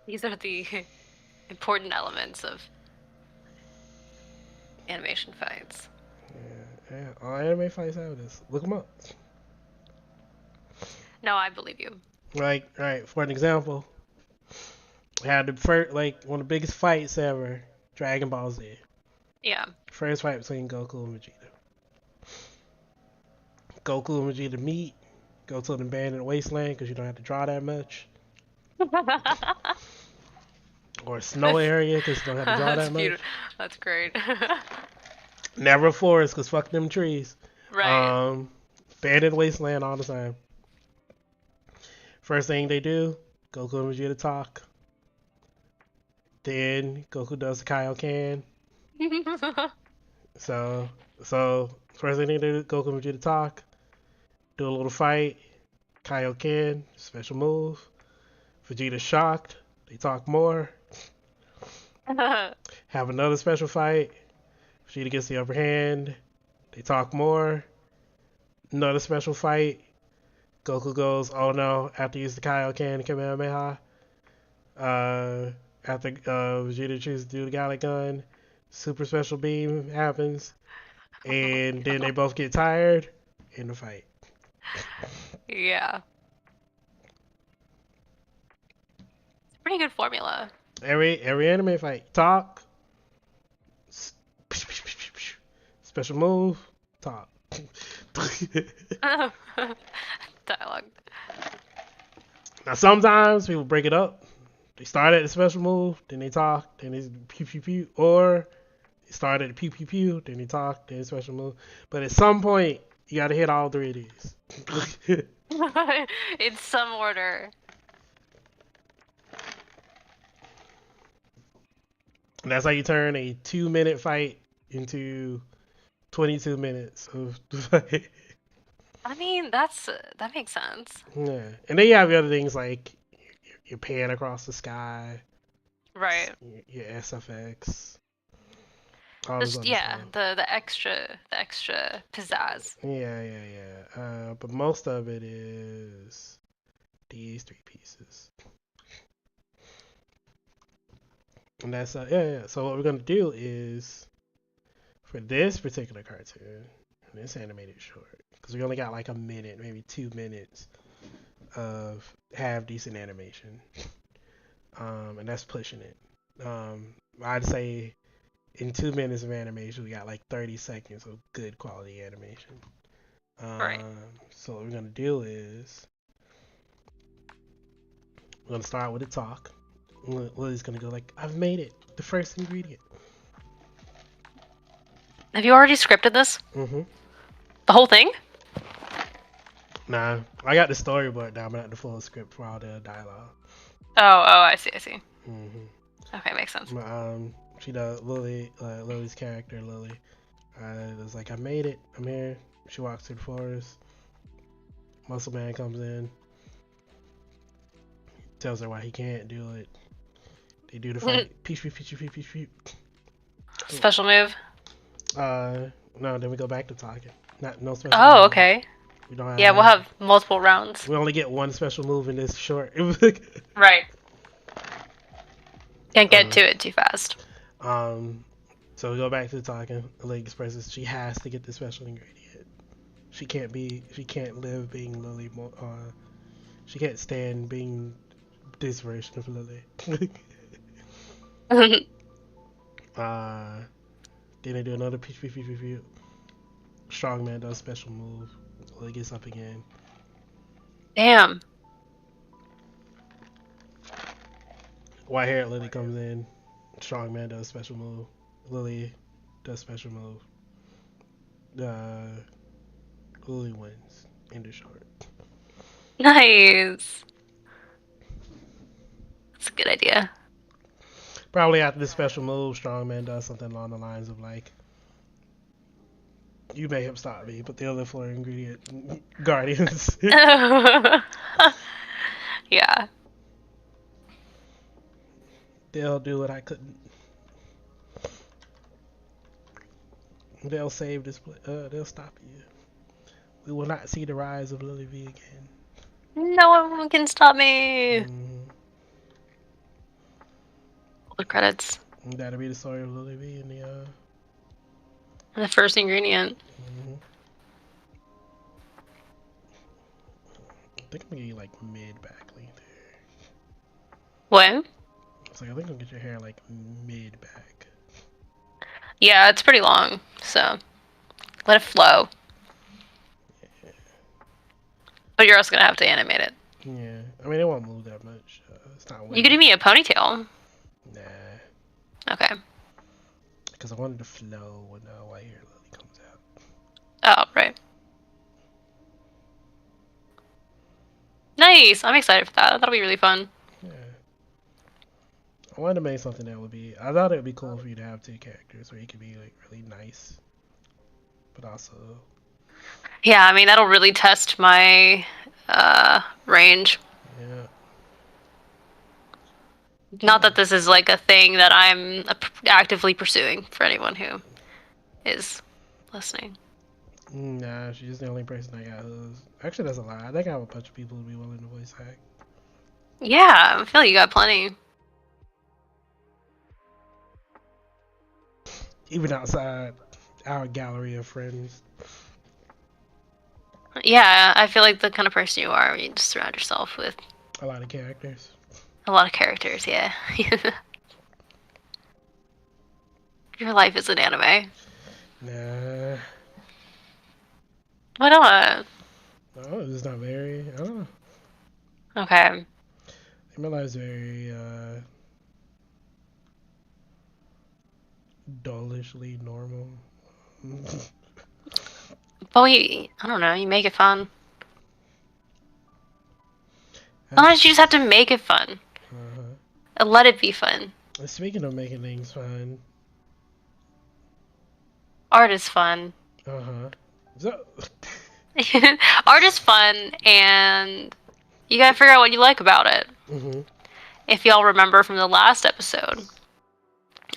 These are the important elements of animation fights. yeah, all anime fights have this. Look them up. No, I believe you. Like, right, for an example, we had the first, like, one of the biggest fights ever, Dragon Ball Z. Yeah. First fight between Goku and Vegeta. Goku and Vegeta meet, go to the abandoned wasteland because you don't have to draw that much. Or a snow area because you don't have to draw That's that much. beautiful. That's great. Never a forest because fuck them trees. Right. Abandoned wasteland all the time. First thing they do, Goku and Vegeta talk. Then Goku does the Kaioken. So first thing they do, Goku and Vegeta talk. Do a little fight. Kaioken, special move. Vegeta shocked. They talk more. Have another special fight. Vegeta gets the upper hand. They talk more. Another special fight. Goku goes, oh no, after use the Kaioken Kamehameha. After Vegeta chooses to do the Galick Gun, super special beam happens. And then they both get tired in the fight. Yeah. It's a pretty good formula. Every anime fight, talk, special move, talk. Dialogue. Now sometimes people break it up. They start at the special move, then they talk, then they pew pew pew, or they start at the pew pew pew, then they talk, then special move. But at some point, you gotta hit all three of these. In some order. And that's how you turn a 2-minute fight into 22 minutes of fight. I mean, that makes sense. Yeah, and then you have other things like your pan across the sky, Right. your SFX, all this Just other yeah, stuff. the extra pizzazz. Yeah. But most of it is these three pieces, and that's yeah. So what we're gonna do is for this particular cartoon, this animated short, because we only got like a minute, maybe 2 minutes of have decent animation, and that's pushing it. I'd say in 2 minutes of animation, we got like 30 seconds of good quality animation. Right. So what we're gonna do is we're gonna start with a talk. Lily's gonna go like, "I've made it, the first ingredient." Have you already scripted this? Mm-hmm. The whole thing? Nah, I got the storyboard down, but not the full script for all the dialogue. Oh, I see. Mm-hmm. Okay, makes sense. She does Lily's character Lily. Was like, "I made it. I'm here." She walks through the forest. Muscle Man comes in, tells her why he can't do it. They do the fight. Peach, peach, peach, peach, peach, peach. Special move. No, then we go back to talking. Not no special Oh, move. okay. We don't have Yeah, we'll that. have multiple rounds. We only get one special move in this short. Right. Can't get uh, to it too fast. um, so we go back to talking. The lady expresses she has to get the special ingredient. She can't live being Lily. She can't stand being this version of Lily. uh, then they do another peach, peach, peach, peach, peach. Strongman does special move. Lily gets up again. Damn. White haired Lily comes in. Strongman does special move. Lily does special move. Uh, Lily wins in the short. Nice. That's a good idea. Probably after the special move, Strongman does something along the lines of like, "You may have stopped me, but the other four ingredient guardians, Yeah. they'll do what I couldn't. They'll save this. They'll stop you. We will not see the rise of Lily V again." No one can stop me. Mm, The credits. that'll be the story of Lily V in the. The first ingredient. Mm, I think I'm gonna get you like mid back length here. What? It's like I think I'm gonna get your hair like mid back. Yeah, it's pretty long, so let it flow. Yeah. But you're also gonna have to animate it. Yeah. I mean, it won't move that much. It's not You could do wet. me a ponytail. Nah. Okay. Because I wanted to flow when White Hair Lily comes out. Oh, right. Nice. I'm excited for that. That'll be really fun. Yeah. I wanted to make something that would be. I thought it would be cool for you to have two characters where you could be like really nice, but also. Yeah, I mean that'll really test my range. Yeah. Not that this is like a thing that I'm actively pursuing for anyone who is listening. Nah, she's the only person I got who's. Actually, that's a lie. I think I have a bunch of people who be willing to voice act. Yeah, I feel like you got plenty. Even outside our gallery of friends. Yeah, I feel like the kind of person you are, you just surround yourself with A lot of characters. a lot of characters. Yeah. Your life is an anime. Nah. Why not? No, it's not very. I don't know. Okay. My life's very dullishly normal. But I don't know, you make it fun. Sometimes you just have to make it fun. Uh-huh. And let it be fun. Speaking of making things fun, Art is fun. uh huh. So, Art is fun, and you gotta figure out what you like about it. Mm-hmm. If y'all remember from the last episode,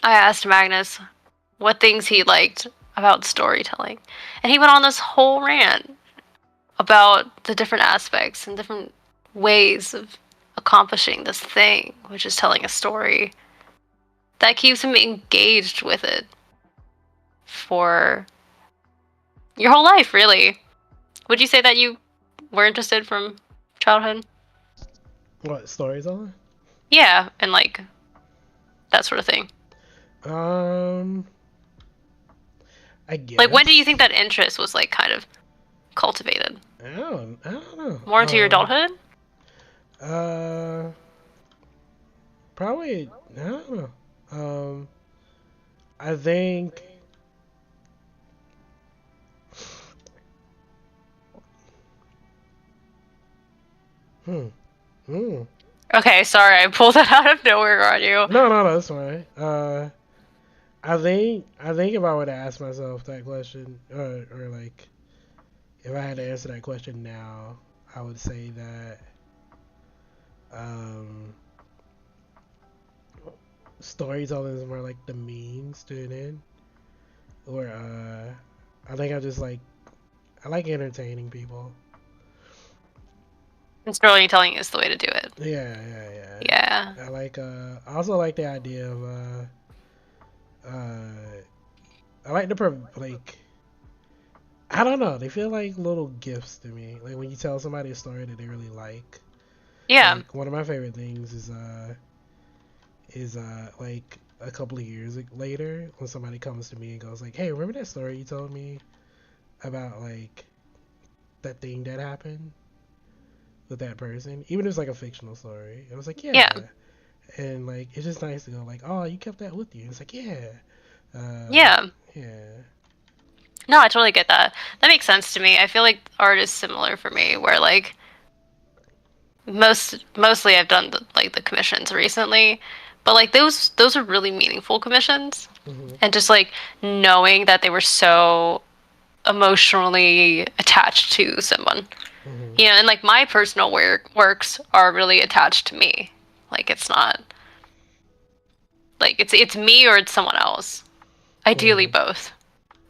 I asked Magnus what things he liked about storytelling, and he went on this whole rant about the different aspects and different ways of accomplishing this thing, which is telling a story that keeps him engaged with it for your whole life, really. Would you say that you were interested from childhood? What stories on? Yeah, and like that sort of thing. Um, I Like, when do you guess. think that interest was like kind of cultivated? I don't know. More into your adulthood? Uh, Probably. I don't know. I think. Hmm. Hmm. Okay, sorry, I pulled that out of nowhere on you. No, that's fine. I think if I were to ask myself that question, or like, if I had to answer that question now, I would say that um, storytelling is more like the means to an end. Or I think I like entertaining people. And storytelling is the way to do it. Yeah. Yeah. I also like the idea of I like like I don't know, they feel like little gifts to me. Like when you tell somebody a story that they really like. Yeah. Like one of my favorite things is like a couple of years later when somebody comes to me and goes like, "Hey, remember that story you told me about like that thing that happened with that person?" Even if it's like a fictional story. I was like, "Yeah." Yeah. And like it's just nice to go like, "Oh, you kept that with you." And it's like, "Yeah." Uh Yeah. yeah. No, I totally get that. That makes sense to me. I feel like art is similar for me, where like mostly I've done the commissions recently, but like those are really meaningful commissions, Mhm. and just like knowing that they were so emotionally attached to someone, Mhm. you know, and like my personal works are really attached to me. Like it's not like it's me or it's someone else. Ideally Mhm. both,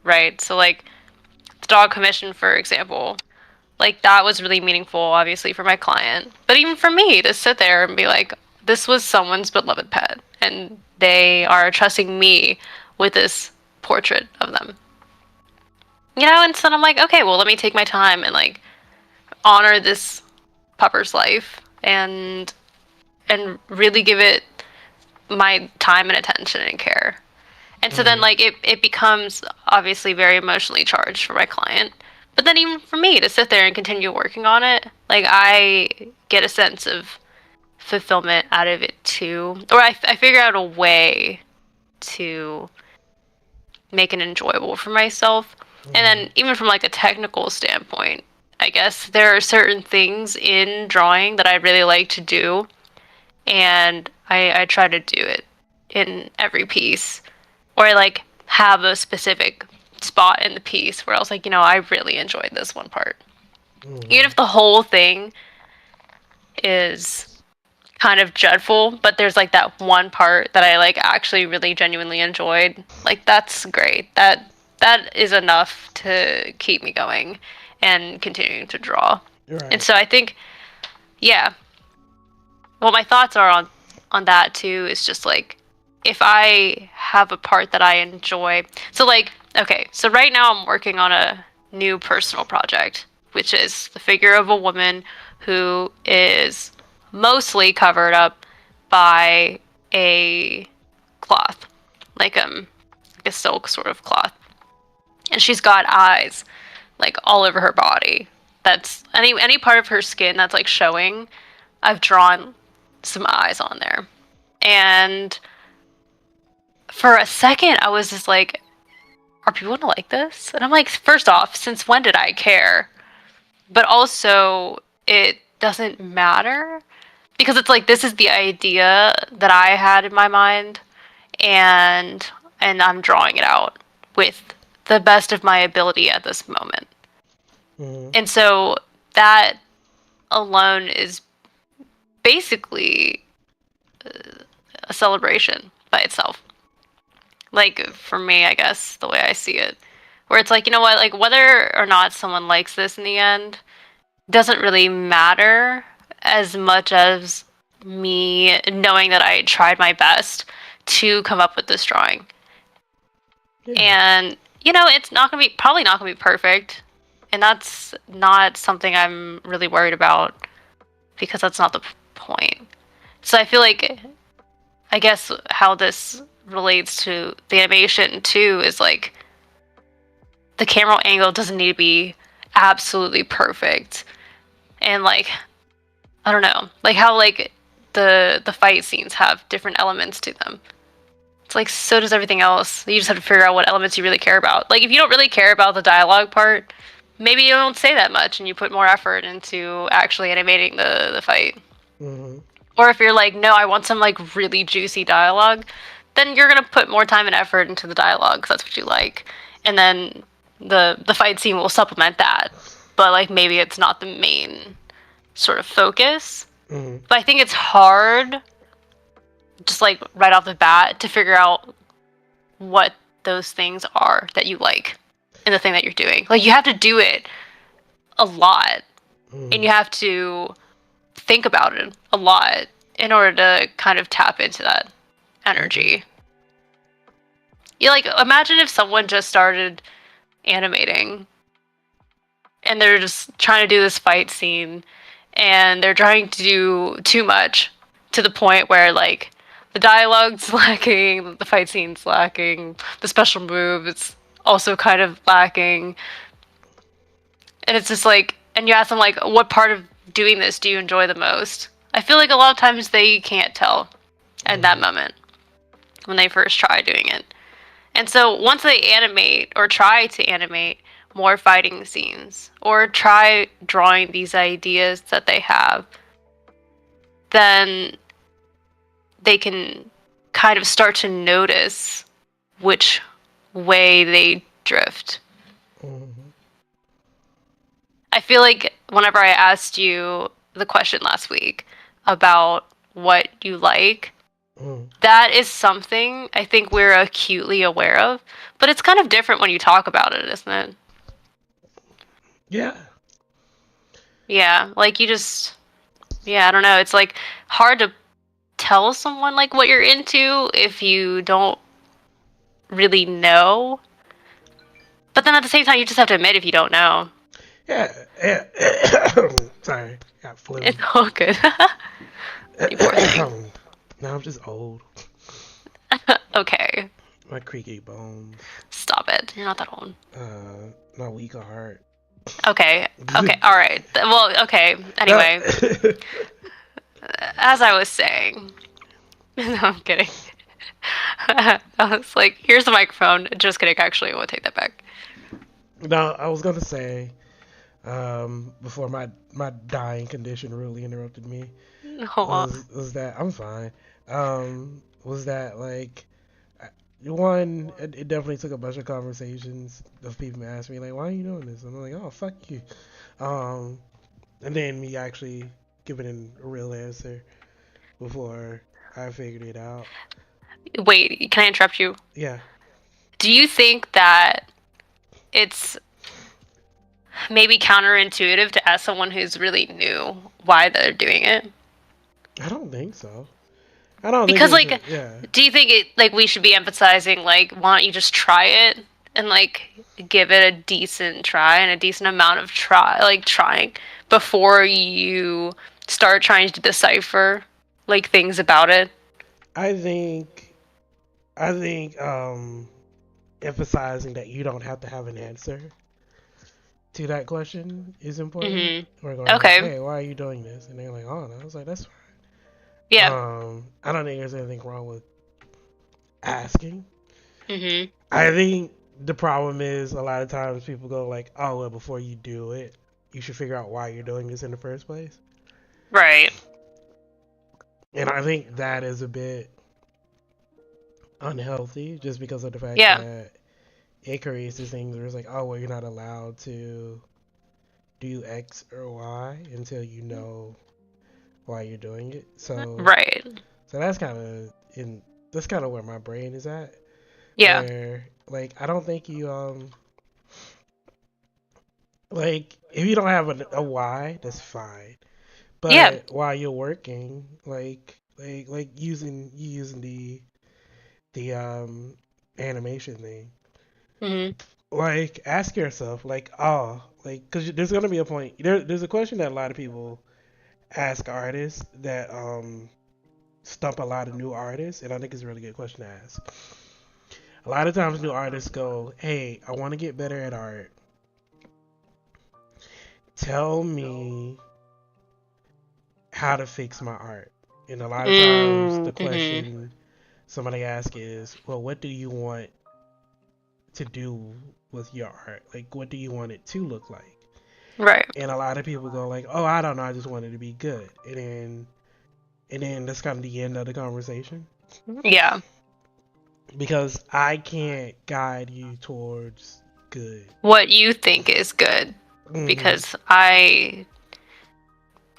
right? So like the dog commission, for example, like that was really meaningful, obviously for my client, but even for me to sit there and be like, this was someone's beloved pet, and they are trusting me with this portrait of them. You know, and so I'm like, okay, well, let me take my time and like honor this pupper's life and really give it my time and attention and care. And so then Mhm. like it becomes obviously very emotionally charged for my client. But then even for me to sit there and continue working on it, like I get a sense of fulfillment out of it too. Or I figure out a way to make it enjoyable for myself. And Mhm. then even from like a technical standpoint, I guess there are certain things in drawing that I really like to do, and I try to do it in every piece, or I like have a specific spot in the piece where I was like, you know, I really enjoyed this one part. Even Mhm. if the whole thing is kind of dreadful, but there's like that one part that I like actually really genuinely enjoyed. Like that's great. That is enough to keep me going and continuing to draw. And Right. so I think, yeah, what my thoughts are on that too is just like if I have a part that I enjoy. So like okay, so right now I'm working on a new personal project, which is the figure of a woman who is mostly covered up by a cloth, like a silk sort of cloth. And she's got eyes like all over her body. That's any part of her skin that's like showing, I've drawn some eyes on there. And for a second, I was just like, are people gonna like this? And I'm like, first off, since when did I care? But also, it doesn't matter because it's like this is the idea that I had in my mind, and I'm drawing it out with the best of my ability at this moment. Mm-hmm. And so that alone is basically a celebration by itself. Like for me, I guess the way I see it, where it's like, you know what, like whether or not someone likes this in the end doesn't really matter as much as me knowing that I tried my best to come up with this drawing. Yeah. And you know, it's not going to be probably not going to be perfect. And that's not something I'm really worried about because that's not the point. So I feel like I guess how this relates to the animation too is like the camera angle doesn't need to be absolutely perfect. And like I don't know, like how like the fight scenes have different elements to them. It's like so does everything else. You just have to figure out what elements you really care about. Like if you don't really care about the dialogue part, maybe you don't say that much and you put more effort into actually animating the fight. Mm-hmm. Or if you're like, no, I want some like really juicy dialogue, then you're gonna put more time and effort into the dialogue because that's what you like, and then the fight scene will supplement that. But like maybe it's not the main sort of focus. Mm-hmm. But I think it's hard, just like right off the bat, to figure out what those things are that you like in the thing that you're doing. Like you have to do it a lot, and Mm-hmm. you have to think about it a lot in order to kind of tap into that Okay. energy. You like imagine if someone just started animating and they're just trying to do this fight scene and they're trying to do too much to the point where like the dialogue's lacking, the fight scene's lacking, the special move is also kind of lacking. And it's just like and you ask them like what part of doing this do you enjoy the most? I feel like a lot of times they can't tell at that Mm-hmm. moment when they first try doing it. And so once they animate or try to animate more fighting scenes or try drawing these ideas that they have, then they can kind of start to notice which way they drift. Mm-hmm. I feel like whenever I asked you the question last week about what you like, Mm-hmm. that is something I think we're acutely aware of, but it's kind of different when you talk about it, isn't it? Yeah. Yeah, like you just yeah, I don't know. It's like hard to tell someone like what you're into if you don't really know. But then at the same time, you just have to admit if you don't know. Yeah. Yeah. Sorry. Got flu. It's all good. You poor thing. Now I'm just old. Okay, My creaky bones. stop it. You're not that old. My weak heart. Okay, okay, all right. Well, okay. No. Anyway, as I was saying, no, I'm kidding. I was like, here's the microphone. Just kidding. Actually, I won't take that back. No, I was gonna say, before my dying condition really interrupted me, No. was that I'm fine. Was that like one? It definitely took a bunch of conversations of people asking me like, "Why are you doing this?" And I'm like, "Oh, fuck you." Um, and then me actually giving a real answer before I figured it out. Wait, can I interrupt you? Yeah, Do you think that it's maybe counterintuitive to ask someone who's really new why they're doing it? I don't think so. I don't think Because it's like yeah. do you think it like we should be emphasizing like why don't you just try it and like give it a decent try and a decent amount of trying before you start trying to decipher like things about it? I think I think emphasizing that you don't have to have an answer to that question is important. Mhm. We're going like, Okay. hey, why are you doing this? And they're like, oh, no. I was like, that's fine. Yeah. I don't think there's anything wrong with asking. Mhm. I think the problem is a lot of times people go like, oh, well, before you do it, you should figure out why you're doing this in the first place. Right. And I think that is a bit unhealthy just because of the fact Yeah. that it creates these things where it's like, oh, well, you're not allowed to do X or Y until you know why you're doing it. Right. So that's kind of where my brain is at. Yeah. Where like I don't think you like if you don't have a why, that's fine. Yeah. But while you're working, like using the animation thing, Hmm. like ask yourself like like because there's gonna be a point there's a question that a lot of people ask artists that stump a lot of new artists, and I think it's a really good question to ask. A lot of times new artists go, hey, I want to get better at art, tell me how to fix my art. And a lot of times the Mm-hmm. question somebody asks is, well, what do you want to do with your art? Like, what do you want it to look like? Right. And a lot of people go like, oh, I don't know, I just want it to be good. And then that's kind of the end of the conversation Yeah. because I can't guide you towards good. What you think is good, Hmm. because I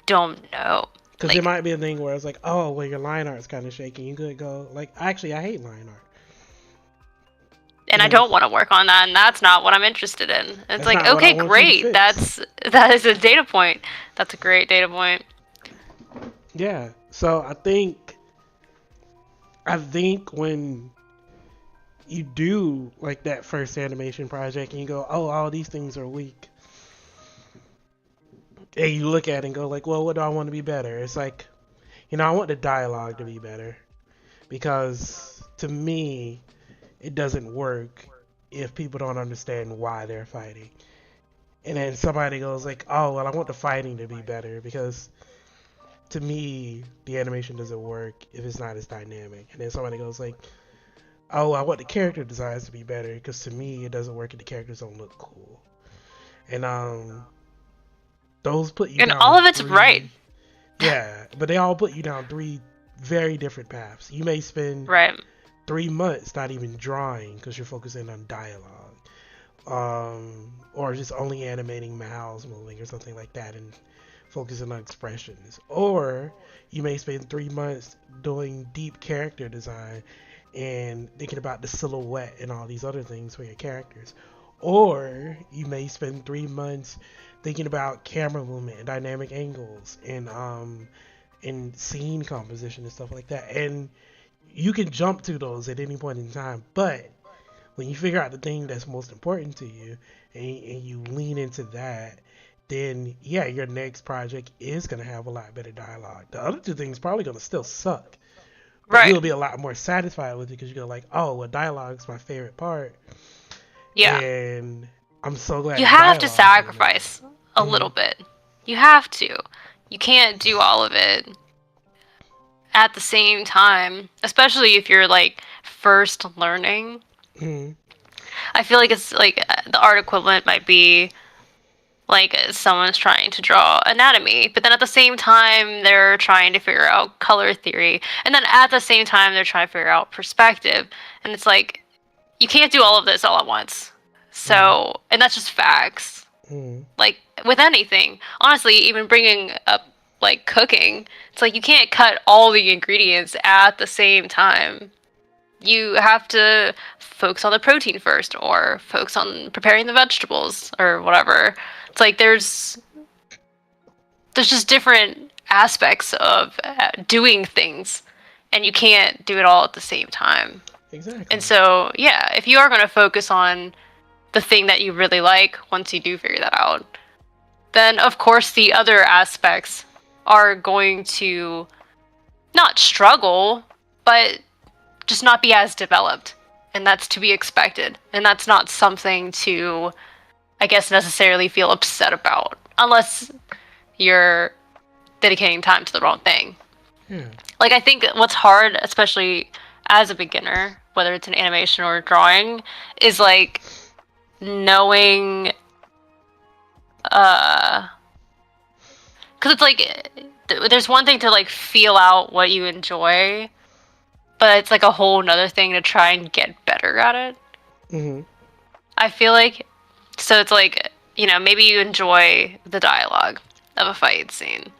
don't know. Because there Like, might be a thing where it's like, oh, well, your line art's kind of shaky. You could go like, actually, I hate line art. and I And don't want to work on that, and that's not what I'm interested in. It's that's like, not what I okay, want you to great. fix. That is a data point. That's a great data point. Yeah. So I think when you do like that first animation project and you go, oh, all these things are weak, and you look at it and go like, well, what do I want to be better? It's like, I want the dialogue to be better because to me, it doesn't work if people don't understand why they're fighting. And then somebody goes like, oh, well, I want the fighting to be better because to me, the animation doesn't work if it's not as dynamic. And then somebody goes like, oh, I want the character designs to be better because to me, it doesn't work if the characters don't look cool. And those put you And all down of it's right. three. Yeah, but they all put you down three very different paths. You may spend Right. 3 months not even drawing because you're focusing on dialogue, or just only animating mouths moving or something like that, and focusing on expressions. Or you may spend 3 months doing deep character design and thinking about the silhouette and all these other things for your characters. Or you may spend 3 months thinking about camera movement and dynamic angles and scene composition and stuff like that. And you can jump to those at any point in time, but when you figure out the thing that's most important to you and you lean into that, then yeah, your next project is going to have a lot better dialogue. The other two things probably going to still suck, but Right. you'll be a lot more satisfied with it because you go like, oh, well, dialogue's my favorite part, Yeah. and I'm so glad You the have to dialogue's animated. sacrifice a Mm-hmm. little bit. You have to. You can't do all of it at the same time, especially if you're like first learning. Mm-hmm. I feel like it's like the art equivalent might be like someone's trying to draw anatomy, but then at the same time they're trying to figure out color theory, and then at the same time they're trying to figure out perspective, and it's like you can't do all of this all at once. So, and that's just facts. Mm-hmm. Like with anything, honestly, even bringing up like cooking, it's like you can't cut all the ingredients at the same time. You have to focus on the protein first or focus on preparing the vegetables or whatever. It's like there's just different aspects of doing things, and you can't do it all at the same time. And Exactly. so, yeah, if you are going to focus on the thing that you really like once you do figure that out, then of course the other aspects are going to not struggle, but just not be as developed. And that's to be expected. And that's not something to, I guess, necessarily feel upset about, unless you're dedicating time to the wrong thing. Yeah. Like, I think what's hard, especially as a beginner, whether it's an animation or drawing, is like knowing, because it's like there's one thing to like feel out what you enjoy, but it's like a whole nother thing to try and get better at it. Mm-hmm. I feel like, so it's like maybe you enjoy the dialogue of a fight scene,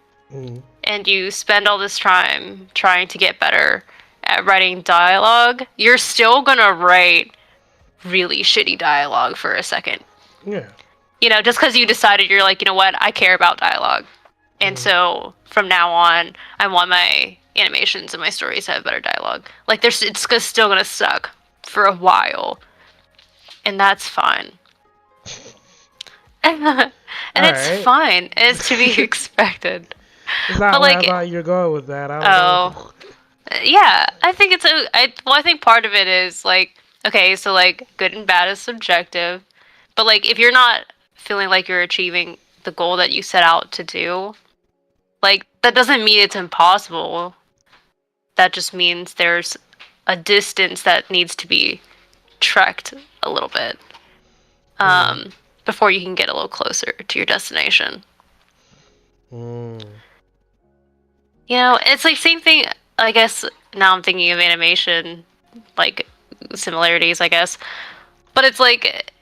and you spend all this time trying to get better at writing dialogue, you're still gonna write really shitty dialogue for a second. Yeah. Just because you decided you're like, you know what, I care about dialogue. And so from now on, I want my animations and my stories to have better dialogue. Like, it's still gonna suck for a while, and that's fine. And it's Alright. fine. It's to be expected. It's not But where I like, thought you were going with that. I don't oh, know. yeah, I think I think part of it is like, okay, so like good and bad is subjective, but like if you're not feeling like you're achieving the goal that you set out to do, like that doesn't mean it's impossible. That just means there's a distance that needs to be trekked a little bit before you can get a little closer to your destination. It's like same thing. I guess now I'm thinking of animation, like similarities, I guess. But it's like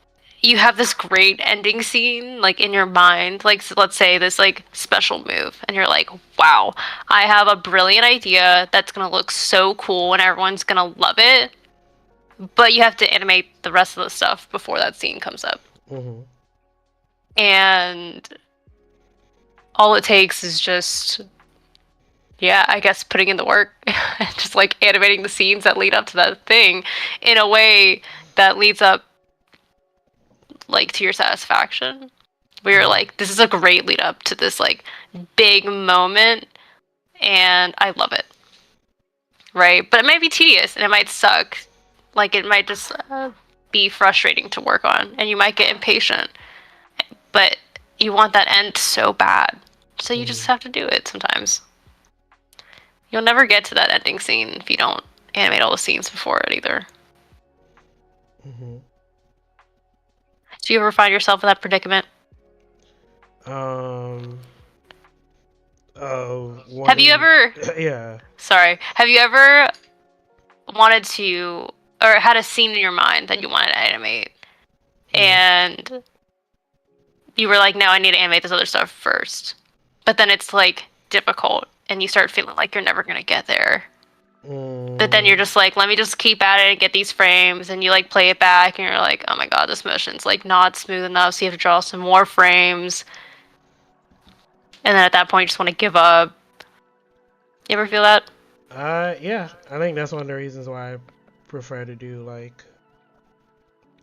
you have this great ending scene like in your mind, like so let's say this like special move, and you're like, wow, I have a brilliant idea that's gonna look so cool and everyone's gonna love it. But you have to animate the rest of the stuff before that scene comes up. And all it takes is just, yeah, I guess putting in the work, just like animating the scenes that lead up to that thing in a way that leads up like to your satisfaction. Where you're like, this is a great lead up to this like big moment, and I love it. Right? But it might be tedious and it might suck. Like it might just be frustrating to work on, and you might get impatient. But you want that end so bad, so you just have to do it sometimes. You'll never get to that ending scene if you don't animate all the scenes before it either. Do you ever find yourself in that predicament? Have you ever? Yeah. Sorry. Have you ever wanted to, or had a scene in your mind that you wanted to animate, and you were like, no, I need to animate this other stuff first. But then it's like difficult, and you start feeling like you're never gonna get there. But then you're just like, let me just keep at it and get these frames, and you like play it back, and you're like, oh my god, this motion's like not smooth enough, so you have to draw some more frames. And then at that point, you just want to give up. You ever feel that? Yeah. I think that's one of the reasons why I prefer to do like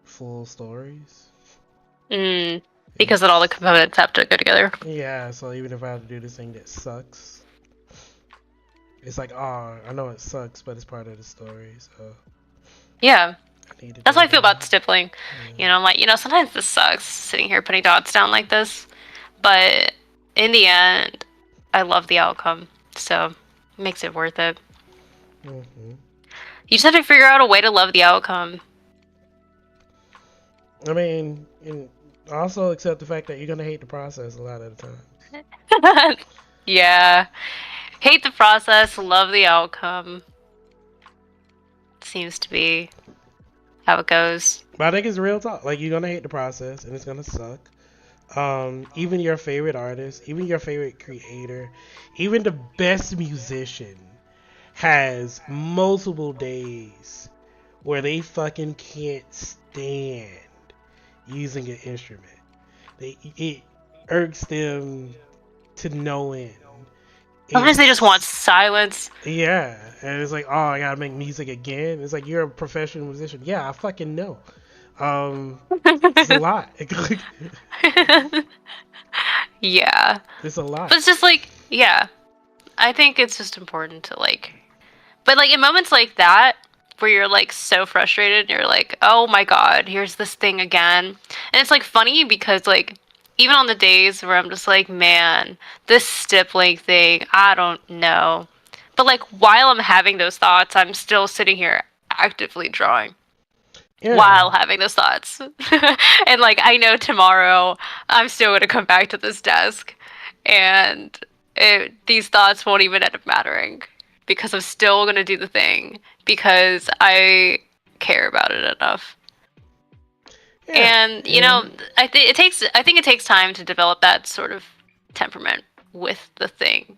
full stories. Because then all the components have to go together. Yeah, so even if I have to do this thing that sucks, it's like, oh, I know it sucks, but it's part of the story, so. Yeah. That's how I feel about stippling. Yeah. I'm like, sometimes this sucks sitting here putting dots down like this. But in the end, I love the outcome. So it makes it worth it. You just have to figure out a way to love the outcome. I mean, also accept the fact that you're going to hate the process a lot of the time. Yeah. Hate the process, love the outcome. Seems to be how it goes. But I think it's real talk. Like, you're going to hate the process, and it's going to suck. Even your favorite artist, even your favorite creator, even the best musician has multiple days where they fucking can't stand using an instrument. It irks them to no end. Sometimes they just want silence. Yeah, and it's like, oh, I gotta make music again. It's like, you're a professional musician. Yeah, I fucking know. It's a lot. Yeah. It's a lot. But it's just like, yeah. I think it's just important to like, but like in moments like that, where you're like so frustrated, you're like, oh my god, here's this thing again. And it's like funny because like, even on the days where I'm just like, man, this stippling thing, I don't know. But like, while I'm having those thoughts, I'm still sitting here actively drawing. Yeah. While having those thoughts. And like, I know tomorrow I'm still going to come back to this desk, and these thoughts won't even end up mattering because I'm still going to do the thing because I care about it enough. Yeah, And and I think it takes time to develop that sort of temperament with the thing.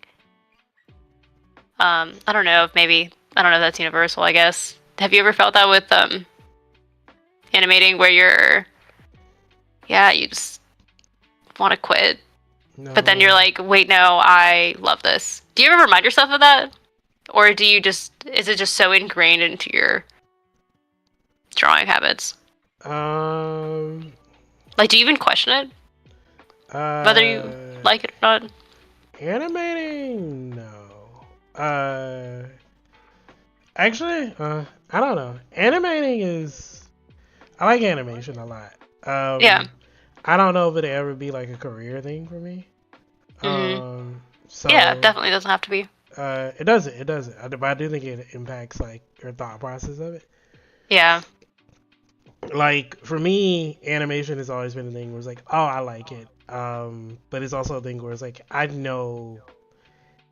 I don't know if maybe I don't know if that's universal. I guess. Have you ever felt that with animating, where you just want to quit, but then you're no. like, wait, no, I love this. Do you ever remind yourself of that, or is it just so ingrained into your drawing habits? Um. Like, do you even question it, whether you Uh. like it or not? Animating? No. Actually, I don't know. Animating is. I like animation a lot. Yeah. I don't know if it'd ever be like a career thing for me. Mhm. Um, Yeah, so definitely doesn't have to be. it doesn't. It doesn't. But I do think it impacts like your thought process of it. Yeah. Like for me, animation has always been a thing where it's like, oh, I like it. But it's also a thing where it's like, I know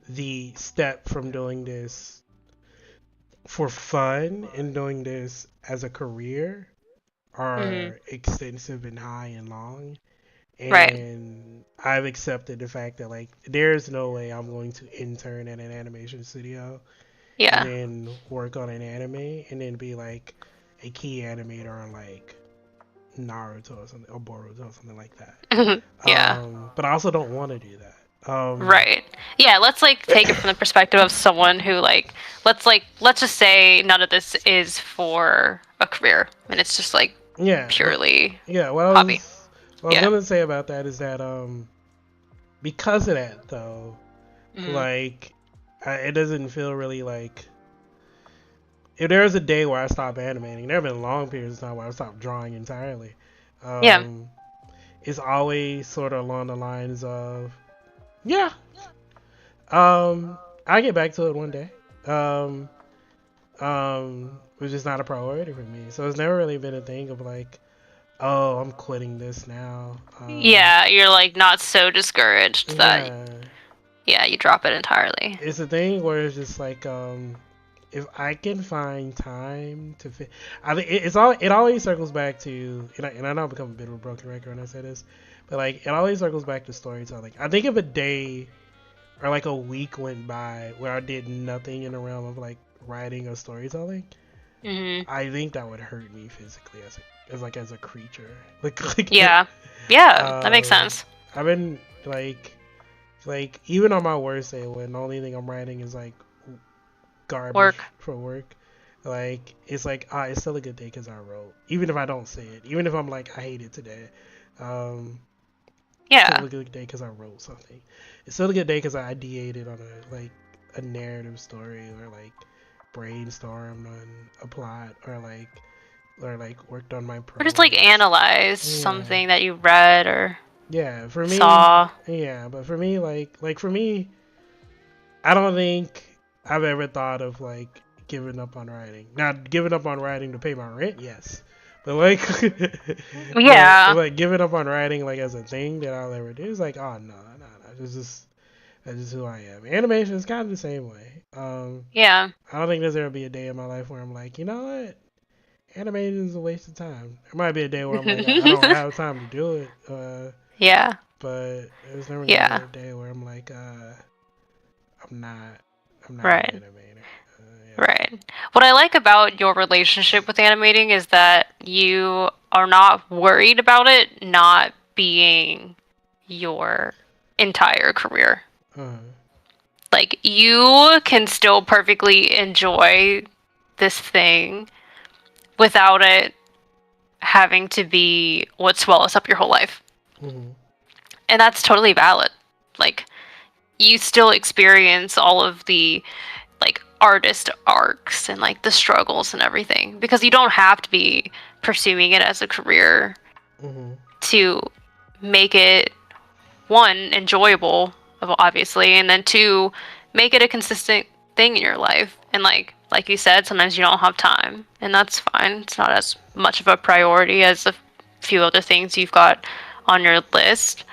the step from doing this for fun and doing this as a career Mhm. are extensive and high and long. Right. And I've accepted the fact that like there's no way I'm going to intern at an animation studio and Yeah. then work on an anime and then be like a key animator on like Naruto or something or Boruto or something like that. Yeah. But I also don't want to do that. Right. Yeah, let's like take it from the perspective of someone who let's just say none of this is for a career and it's just like yeah, but purely yeah, hobby. what I was Yeah. gonna say about that is that because of that though, Mm. like it doesn't feel really like if there's a day where I stop animating, there have been long periods of time where I stopped drawing entirely. Yeah. Um, it's always sort of along the lines of, yeah, I get back to it one day. Um, which is not a priority for me. So it's never really been a thing of like, oh, I'm quitting this now. Yeah, you're like not so discouraged that Yeah, yeah, you drop it entirely. it's a thing where it's just like, if I can find time to fit, I think it always circles back to, and I know I become a bit of a broken record when I say this, but like it always circles back to storytelling. I think if a day or like a week went by where I did nothing in the realm of like writing or storytelling, Mhm. I think that would hurt me physically as a creature. Like Yeah. Yeah, that makes um, sense. I've been like even on my worst day when the only thing I'm writing is like garbage Work. for work. Like it's like it's still a good day because I wrote, even if I don't say it, even if I'm like I hate it today. Um, it's still Yeah. a good day because I wrote something. It's still a good day because I ideated on a narrative story or like brainstormed on a plot or like worked on my Or just like prose. analyze Yeah, something that you read or yeah. For me, saw. yeah. But for me, like for me, I don't think I've ever thought of like giving up on writing. Now, giving up on writing to pay my rent, yes, but like, but Yeah. like giving up on writing like as a thing that I'll ever do is like, oh no, no, no, that's just who I am. Animation is kind of the same way. Yeah. I don't think there's ever be a day in my life where I'm like, you know what, animation is a waste of time. There might be a day where I'm like, I don't have time to do it. Yeah. But there's never gonna be Yeah. a day where I'm like, I'm not. I'm not an Right. animator. Yeah. Right. What I like about your relationship with animating is that you are not worried about it not being your entire career. Uh, Like, you can still perfectly enjoy this thing without it having to be what swallows up your whole life. mm-hmm. And that's totally valid. Like, you still experience all of the like artist arcs and like the struggles and everything because you don't have to be pursuing it as a career Mm-hmm. to make it one enjoyable obviously, and then two, make it a consistent thing in your life. And like you said, sometimes you don't have time, and that's fine. It's not as much of a priority as a few other things you've got on your list,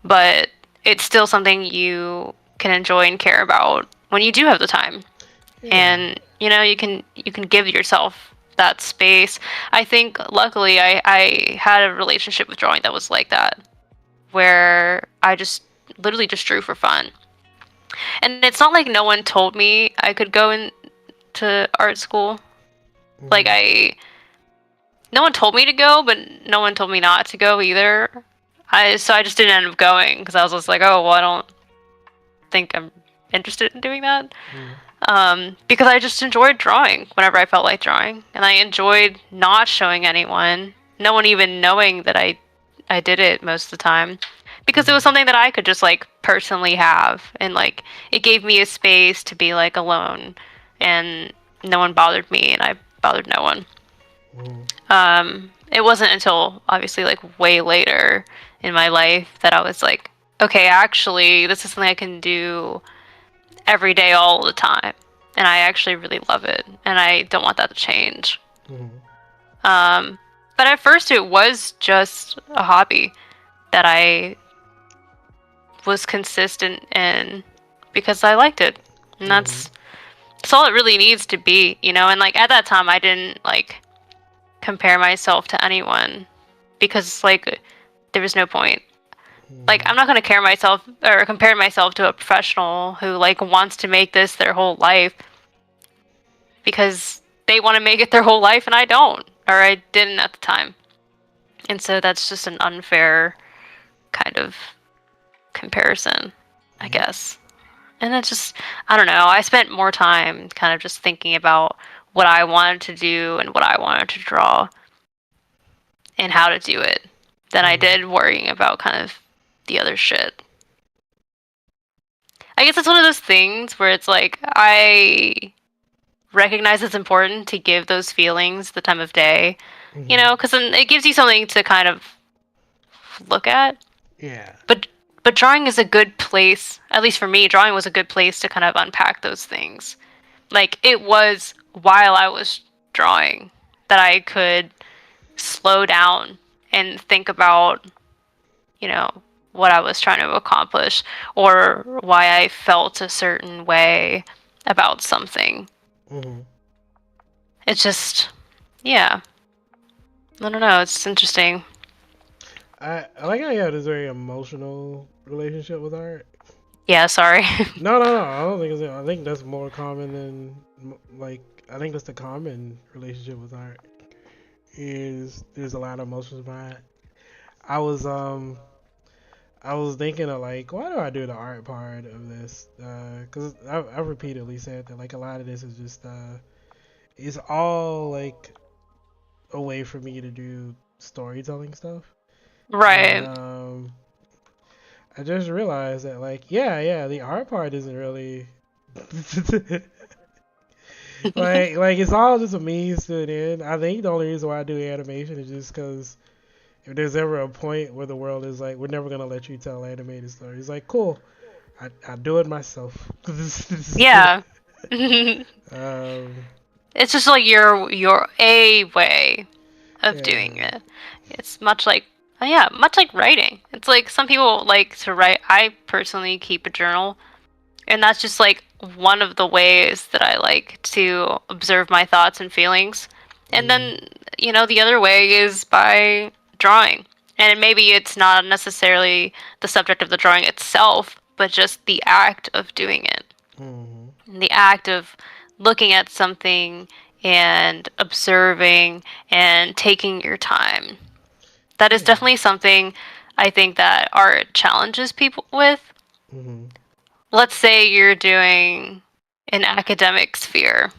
but it's still something you can enjoy and care about when you do have the time. Yeah. And you can give yourself that space. I think luckily I had a relationship with drawing that was like that, where I just literally just drew for fun. And it's not like no one told me I could go into art school. Like Mm-hmm. no one told me to go, but no one told me not to go either. So I just didn't end up going because I was just like, oh well, I don't think I'm interested in doing that. Mm-hmm. Because I just enjoyed drawing whenever I felt like drawing, and I enjoyed not showing anyone, no one even knowing that I did it most of the time, because it was something that I could just like personally have, and like it gave me a space to be like alone, and no one bothered me, and I bothered no one. Mm-hmm. It wasn't until obviously like way later in my life that I was like, okay, actually, this is something I can do every day, all the time, and I actually really love it, and I don't want that to change. Mm-hmm. Um, but at first, it was just a hobby that I was consistent in because I liked it, and Mm-hmm. that's all it really needs to be, you know. And like at that time, I didn't like compare myself to anyone because like there was no point. Like I'm not gonna compare myself to a professional who like wants to make this their whole life because they want to make it their whole life and I don't, or I didn't at the time. And so that's just an unfair kind of comparison, I Mm-hmm. guess. And it's just, I don't know, I spent more time kind of just thinking about what I wanted to do and what I wanted to draw and how to do it than I Mm-hmm. did worrying about kind of the other shit. I guess it's one of those things where it's like, I recognize it's important to give those feelings the time of day, you Mm-hmm. know, because then it gives you something to kind of look at. Yeah. But but drawing is a good place, at least for me, drawing was a good place to kind of unpack those things. Like it was while I was drawing that I could slow down and think about, you know, what I was trying to accomplish or why I felt a certain way about something. Mm-hmm. It's just, yeah, I don't know. It's interesting. I like how you have this very emotional relationship with art. Yeah, sorry. No, no, no. I don't think it's. I think that's more common than like. I think that's the common relationship with art. Is there's a lot of emotions behind it. I was um I was thinking of like why do I do the art part of this? Because I've repeatedly said that like a lot of this is just it's all like a way for me to do storytelling stuff. And Right. I just realized that like yeah the art part isn't really like it's all just a means to an end. I think the only reason why I do animation is just because if there's ever a point where the world is like we're never gonna let you tell animated stories, like cool, I do it myself. Yeah. um, It's just like your a way of yeah. doing it. It's much like yeah, much like writing. It's like some people like to write. I personally keep a journal, and that's just like one of the ways that I like to observe my thoughts and feelings. And Mm, then, you know, the other way is by drawing. And maybe it's not necessarily the subject of the drawing itself, but just the act of doing it. mm, And the act of looking at something and observing and taking your time. That is yeah. definitely something I think that art challenges people with. Mm-hmm. Let's say you're doing an academic sphere,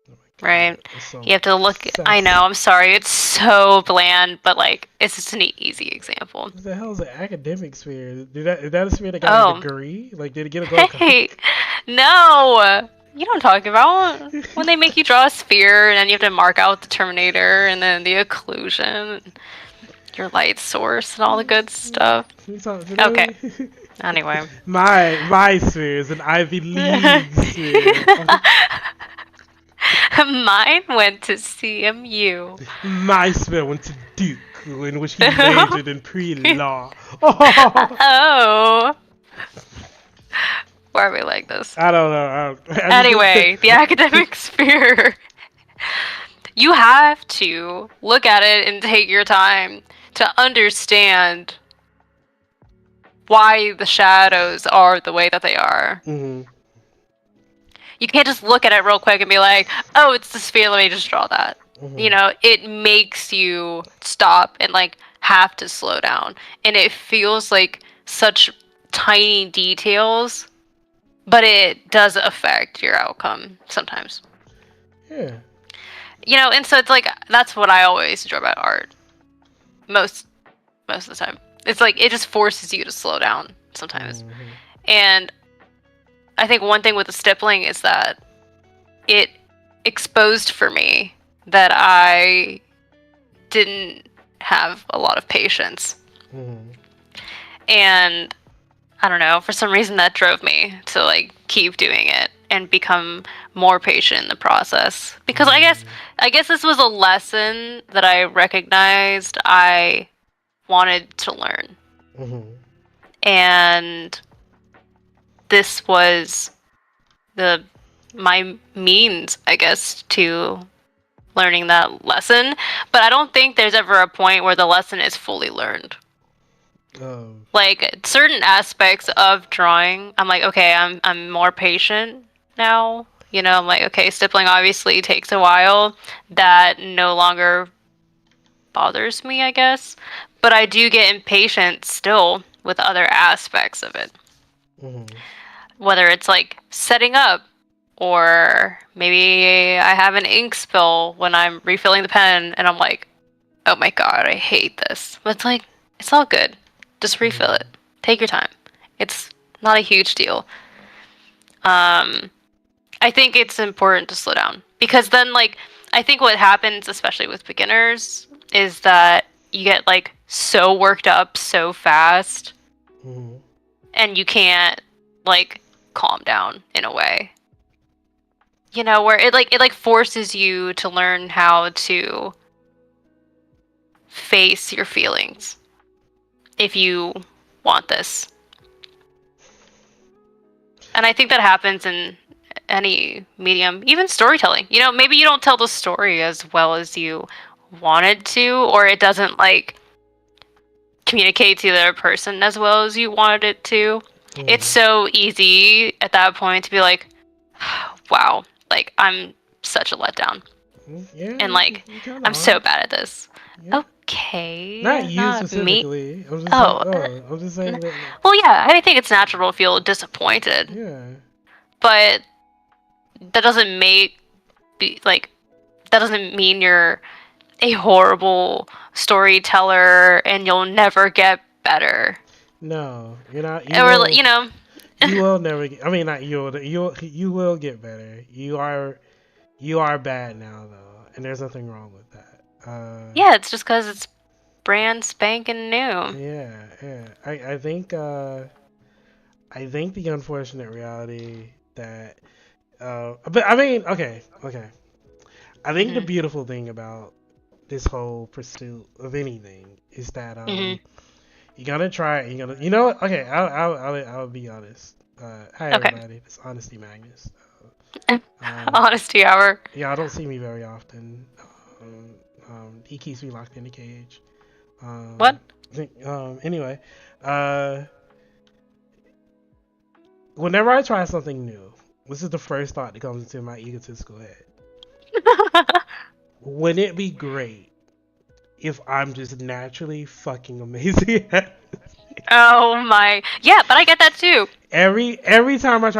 Oh my god, right? it's You so have to look. I sassy. know, I'm sorry, it's so bland, but like, it's just an easy example. What the hell is an academic sphere? Is that a sphere that got a Oh, degree? Like, did it get a gold card? hey, no, you don't talk about when they make you draw a sphere and then you have to mark out the terminator and then the occlusion, and your light source, and all the good stuff. Okay, Today? anyway. My sphere is an Ivy League sphere. Mine went to CMU. My sphere went to Duke, in which he majored in pre-law. Oh, Oh, why are we like this? I don't know. I just Anyway, the academic sphere. You have to look at it and take your time to understand why the shadows are the way that they are. Mm-hmm. You can't just look at it real quick and be like, oh, it's this sphere, let me just draw that. Mm-hmm. It makes you stop and like have to slow down. And it feels like such tiny details, but it does affect your outcome sometimes. Yeah. And so it's like that's what I always enjoy about art. Most of the time. It's like it just forces you to slow down sometimes. Mm-hmm. And I think one thing with the stippling is that it exposed for me that I didn't have a lot of patience. Mm-hmm. And I don't know, for some reason that drove me to like keep doing it and become more patient in the process. Because I guess this was a lesson that I recognized I wanted to learn. Mm-hmm. And this was my means, I guess, to learning that lesson. But I don't think there's ever a point where the lesson is fully learned. Like certain aspects of drawing, I'm like, okay, I'm more patient now. I'm like, okay, stippling obviously takes a while. That no longer bothers me, I guess. But I do get impatient still with other aspects of it. Mm-hmm. Whether it's like setting up, or maybe I have an ink spill when I'm refilling the pen and I'm like, oh my god, I hate this. But it's like, it's all good. Just refill it. Take your time. It's not a huge deal. I think it's important to slow down. Because then, like, I think what happens, especially with beginners, is that you get, like, so worked up so fast. Mm-hmm. And you can't, like, calm down in a way. Where it forces you to learn how to face your feelings. If you want this. And I think that happens in any medium, even storytelling. Maybe you don't tell the story as well as you wanted to, or it doesn't like communicate to the other person as well as you wanted it to. Mm-hmm. It's so easy at that point to be like, wow, like I'm such a letdown. Yeah, and like I'm so bad at this. Yeah. Okay. Not you specifically. Me. I'm just saying that. Well, yeah, I think it's natural to feel disappointed. Yeah. But that doesn't that doesn't mean you're a horrible storyteller and you'll never get better. No, you're not. You will never. I mean, not you. You will get better. You are bad now though, and there's nothing wrong with that. Yeah, it's just because it's brand spanking new. Yeah. I think the unfortunate reality that, but I mean, okay. I think the beautiful thing about this whole pursuit of anything is that you're gonna try. Okay. I'll be honest. Hi everybody. It's Honesty Magnus. Honesty hour. Yeah, I don't see me very often. He keeps me locked in the cage. What? Anyway, whenever I try something new, this is the first thought that comes into my egotistical head. Wouldn't it be great if I'm just naturally fucking amazing at it? Oh my, yeah, but I get that too. Every time I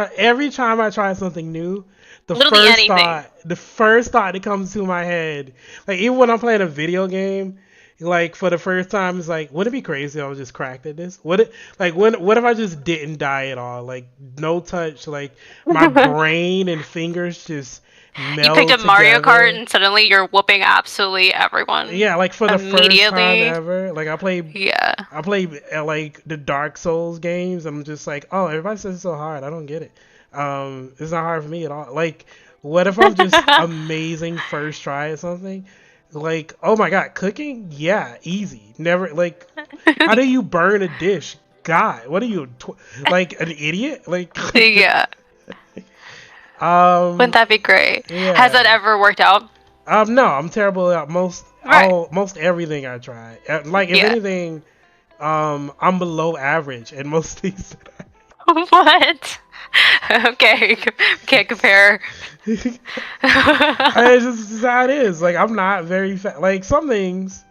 try something new, the first thought that comes to my head, like even when I'm playing a video game, like for the first time, it's like, wouldn't it be crazy if I was just cracked at this? What if I just didn't die at all? Like no touch, like my brain and fingers just meld You picked up together. Mario Kart and suddenly you're whooping absolutely everyone. Yeah, like for the first time ever. Like I play like the Dark Souls games. I'm just like, oh, everybody says it's so hard. I don't get it. It's not hard for me at all. Like, what if I'm just amazing first try at something? Like, oh my god, cooking? Yeah, easy. Never, like, how do you burn a dish? God, what are you, like, an idiot? Like, yeah. Wouldn't that be great? Yeah. Has that ever worked out? No, I'm terrible at Right. most everything I try. Like if Yeah. anything, I'm below average in most things. What? Okay, can't compare. It's just how it is. Like I'm not very like some things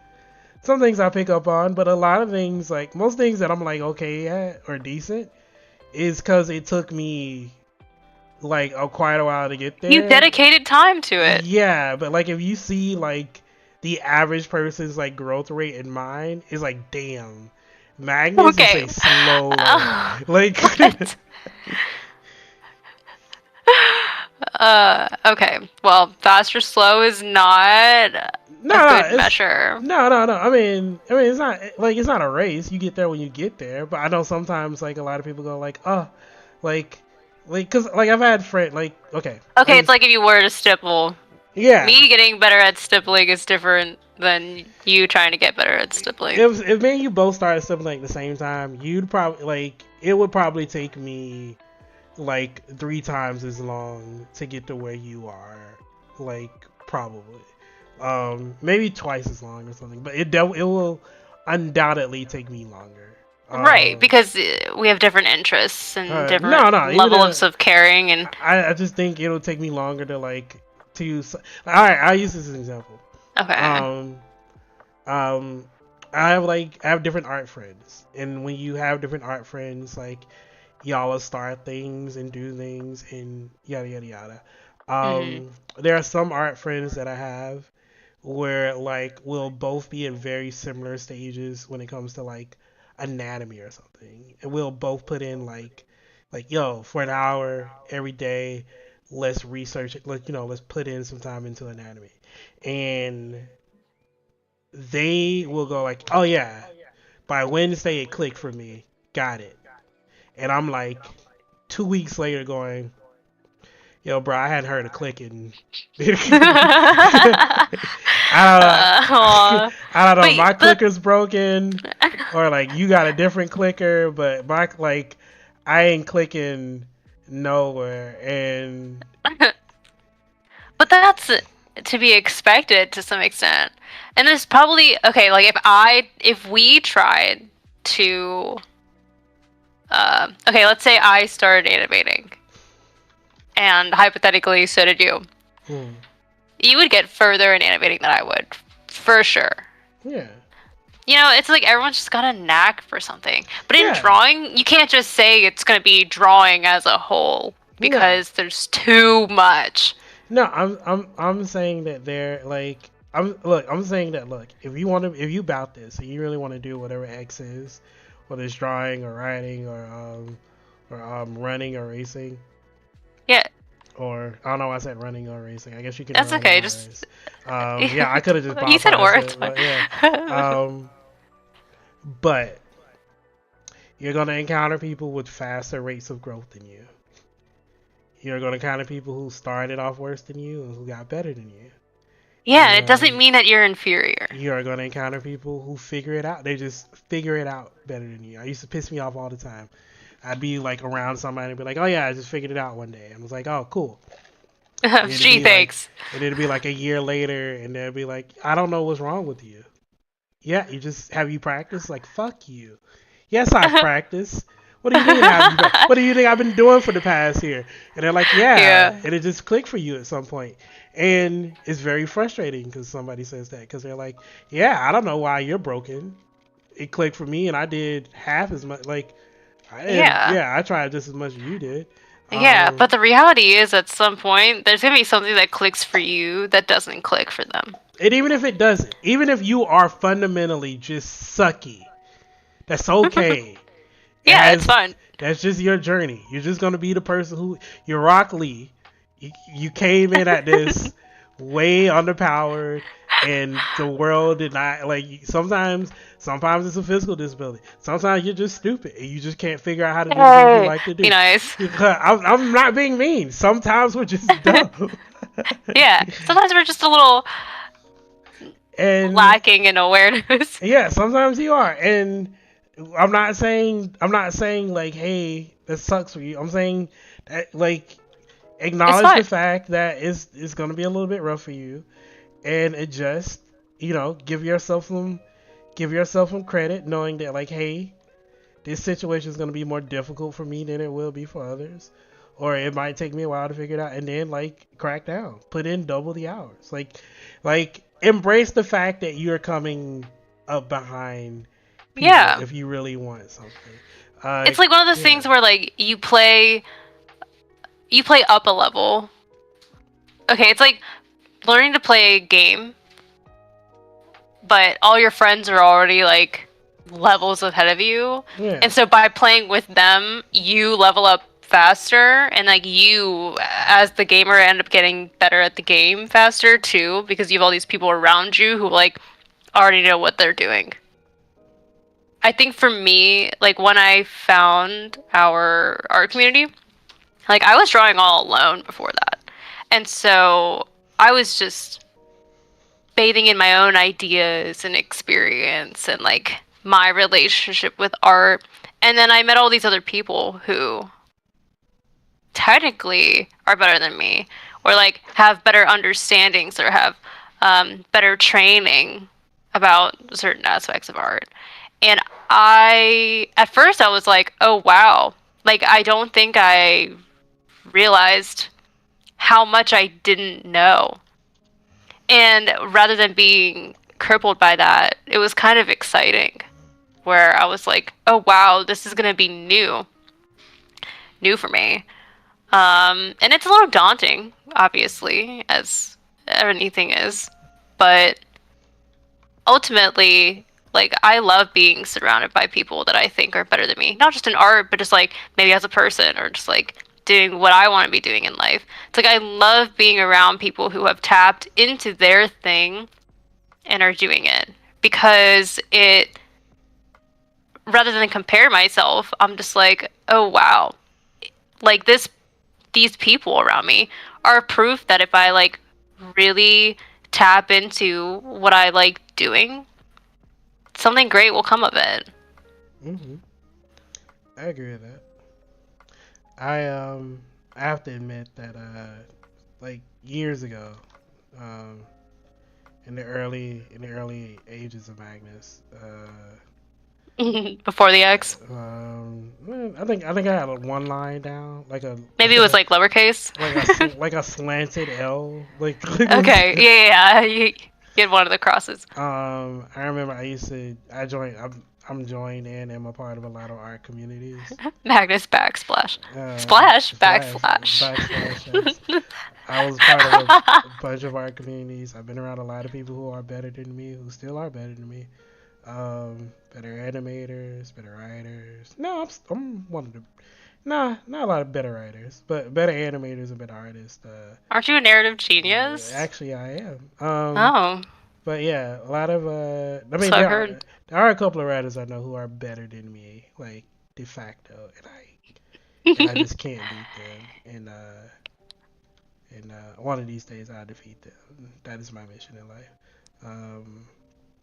I pick up on, but a lot of things, like most things that I'm like okay at or decent, is because it took me like quite a while to get You there. dedicated time to it. Yeah, but like if you see like the average person's like growth rate in mine is like damn, Magnus is Okay. a slow learner. Like What? Okay. Well, fast or slow is not no, a no, good it's measure. no. It's not like it's not a race. You get there when you get there. But I know sometimes like a lot of people go like, oh, like, cause like I've had friend like okay, I Okay, it's just like if you were to stipple. yeah. Me getting better at stippling is different than you trying to get better at stippling. If me and you both started something like the same time, you'd probably like it would probably take me like 3 times as long to get to where you are. Like probably, maybe twice as long or something. But it will undoubtedly take me longer. Right, Um, because we have different interests and different no, even levels of caring and I just think it'll take me longer to like to use. All right, I'll use this as an example. okay. Um, um, I have different art friends, and when you have different art friends, like y'all will start things and do things and yada yada yada. Mhm. There are some art friends that I have where like we'll both be in very similar stages when it comes to like anatomy or something, and we'll both put in like yo for an hour every day. Let's research it. Like let's put in some time into anatomy, and they will go like, oh yeah, by Wednesday it clicked for me. Got it. And I'm like 2 weeks later going, yo, bro, I hadn't heard a click in. I don't know. Aw. I don't know. but My but clicker's broken, or like you got a different clicker, but my like I ain't clicking nowhere. And but that's to be expected to some extent. And there's probably okay, like if we tried to okay, let's say I started animating and hypothetically so did you. hmm, You would get further in animating than I would, for sure. yeah, You know, it's like everyone's just got a knack for something. But in yeah, drawing, you can't just say it's going to be drawing as a whole no. because there's too much. No, I'm saying that they're like I'm saying that look, if you bout this and you really want to do whatever X is, whether it's drawing or writing or running or racing, Yeah, or I don't know why I said running or racing. I guess you can that's run and okay. not Just race. Yeah, I could have just you said or bypassed it's it, fine. but yeah. Um, but you're gonna encounter people with faster rates of growth than you. You're gonna encounter people who started off worse than you and who got better than you. Yeah, You're it doesn't gonna mean that you're inferior. you're gonna encounter people who figure it out. They just figure it out better than you. I used to piss me off all the time. I'd be like around somebody and be like, "Oh yeah, I just figured it out one day." And I was like, "Oh cool." And it'd Gee, be like, thanks. and it'd be like a year later, and they'd be like, "I don't know what's wrong with you." Yeah, you just have you practiced? Like fuck you. Yes, I've practiced. What do you mean have you? What do you think I've been doing for the past year? And they're like, yeah, Yeah. and it just clicked for you at some point, and it's very frustrating because somebody says that because they're like, yeah, I don't know why you're broken. It clicked for me, and I did half as much. Like, Yeah. yeah, I tried just as much as you did. Yeah, Um, but the reality is at some point there's going to be something that clicks for you that doesn't click for them. and even if it doesn't, even if you are fundamentally just sucky, that's okay. It Yeah, it's has fun. that's just your journey. You're just gonna be the person who you're Rock Lee. You came in at this way underpowered, and the world did not like. Sometimes it's a physical disability. Sometimes you're just stupid and you just can't figure out how to do the things you Hey, like to be do. nice. I'm not being mean. Sometimes we're just dumb. Yeah, sometimes we're just a little And lacking in awareness. yeah, sometimes you are. And I'm not saying like, hey, that sucks for you. I'm saying that like It's acknowledge the fine. fact that it's gonna be a little bit rough for you, and adjust. Give yourself some credit, knowing that like, hey, this situation is going to be more difficult for me than it will be for others, or it might take me a while to figure it out, and then like crack down, put in double the hours, like embrace the fact that you're coming up behind people Yeah. if you really want something. It's like one of those Yeah, things where like you play up a level. Okay, it's like learning to play a game, but all your friends are already like levels ahead of you. yeah, And so by playing with them, you level up faster, and like you as the gamer end up getting better at the game faster too, because you have all these people around you who like already know what they're doing. I think for me, like when I found our art community, like I was drawing all alone before that. And so I was just bathing in my own ideas and experience and like my relationship with art. And then I met all these other people who technically are better than me, or like have better understandings, or have better training about certain aspects of art. And at first, I was like, oh wow. Like, I don't think I realized how much I didn't know. And rather than being crippled by that, it was kind of exciting, where I was like, oh wow, this is going to be new for me. And it's a little daunting, obviously, as anything is. But ultimately, like, I love being surrounded by people that I think are better than me. Not just in art, but just like maybe as a person, or just like doing what I want to be doing in life. It's like I love being around people who have tapped into their thing and are doing it, because it, rather than compare myself, I'm just like, oh wow, like these people around me are proof that if I like really tap into what I like doing, something great will come of it. hmm I agree with that. I have to admit that like years ago, um, in the early ages of Magnus, Before the X. I think I had a one line down, like a Maybe it was like lowercase. like a slanted L, like Okay, yeah, yeah, yeah. You had one of the crosses. I remember I'm joined in. I'm a part of a lot of art communities. Magnus backsplash. Splash Slash backslash. backslash S. I was part of a bunch of art communities. I've been around a lot of people who are better than me, who still are better than me. Better animators, better writers. No, I'm one of the. Nah, not a lot of better writers, but better animators and better artists. Aren't you a narrative genius? Actually, I am. Oh, But yeah, a lot of I mean, so I've heard. there are a couple of writers I know who are better than me, like de facto, and I just can't beat them. And one of these days I'll defeat them. That is my mission in life. Um,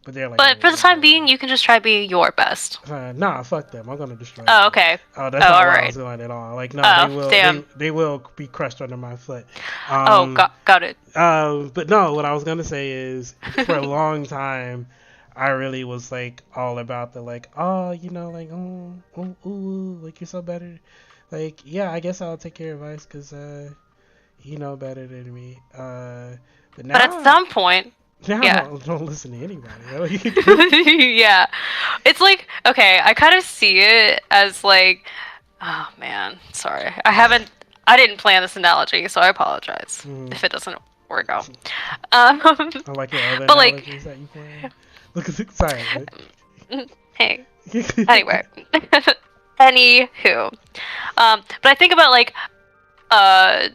but they're like But level for the one time better than being, me. you can just try being your best. Nah, fuck them. I'm gonna destroy Oh, them. okay. Oh, that's Oh, not all where I right. was going at all. Like, no, they Oh, will, damn. they will be crushed under my foot. Oh, Um, got it. but no, what I was gonna say is, for a long time, I really was like all about the like, oh, like, ooh, like you're so better. Like, yeah, I guess I'll take your advice because you know better than me. But But at now, some point, now I yeah. don't listen to anybody. Yeah. It's like, okay, I kind of see it as like, oh man, sorry. I didn't plan this analogy, so I apologize Mhm. if it doesn't work out. Um, I like your other but like, analogies that you plan. Look, sorry. hey, anyway. Anywho. But I think about like, uh,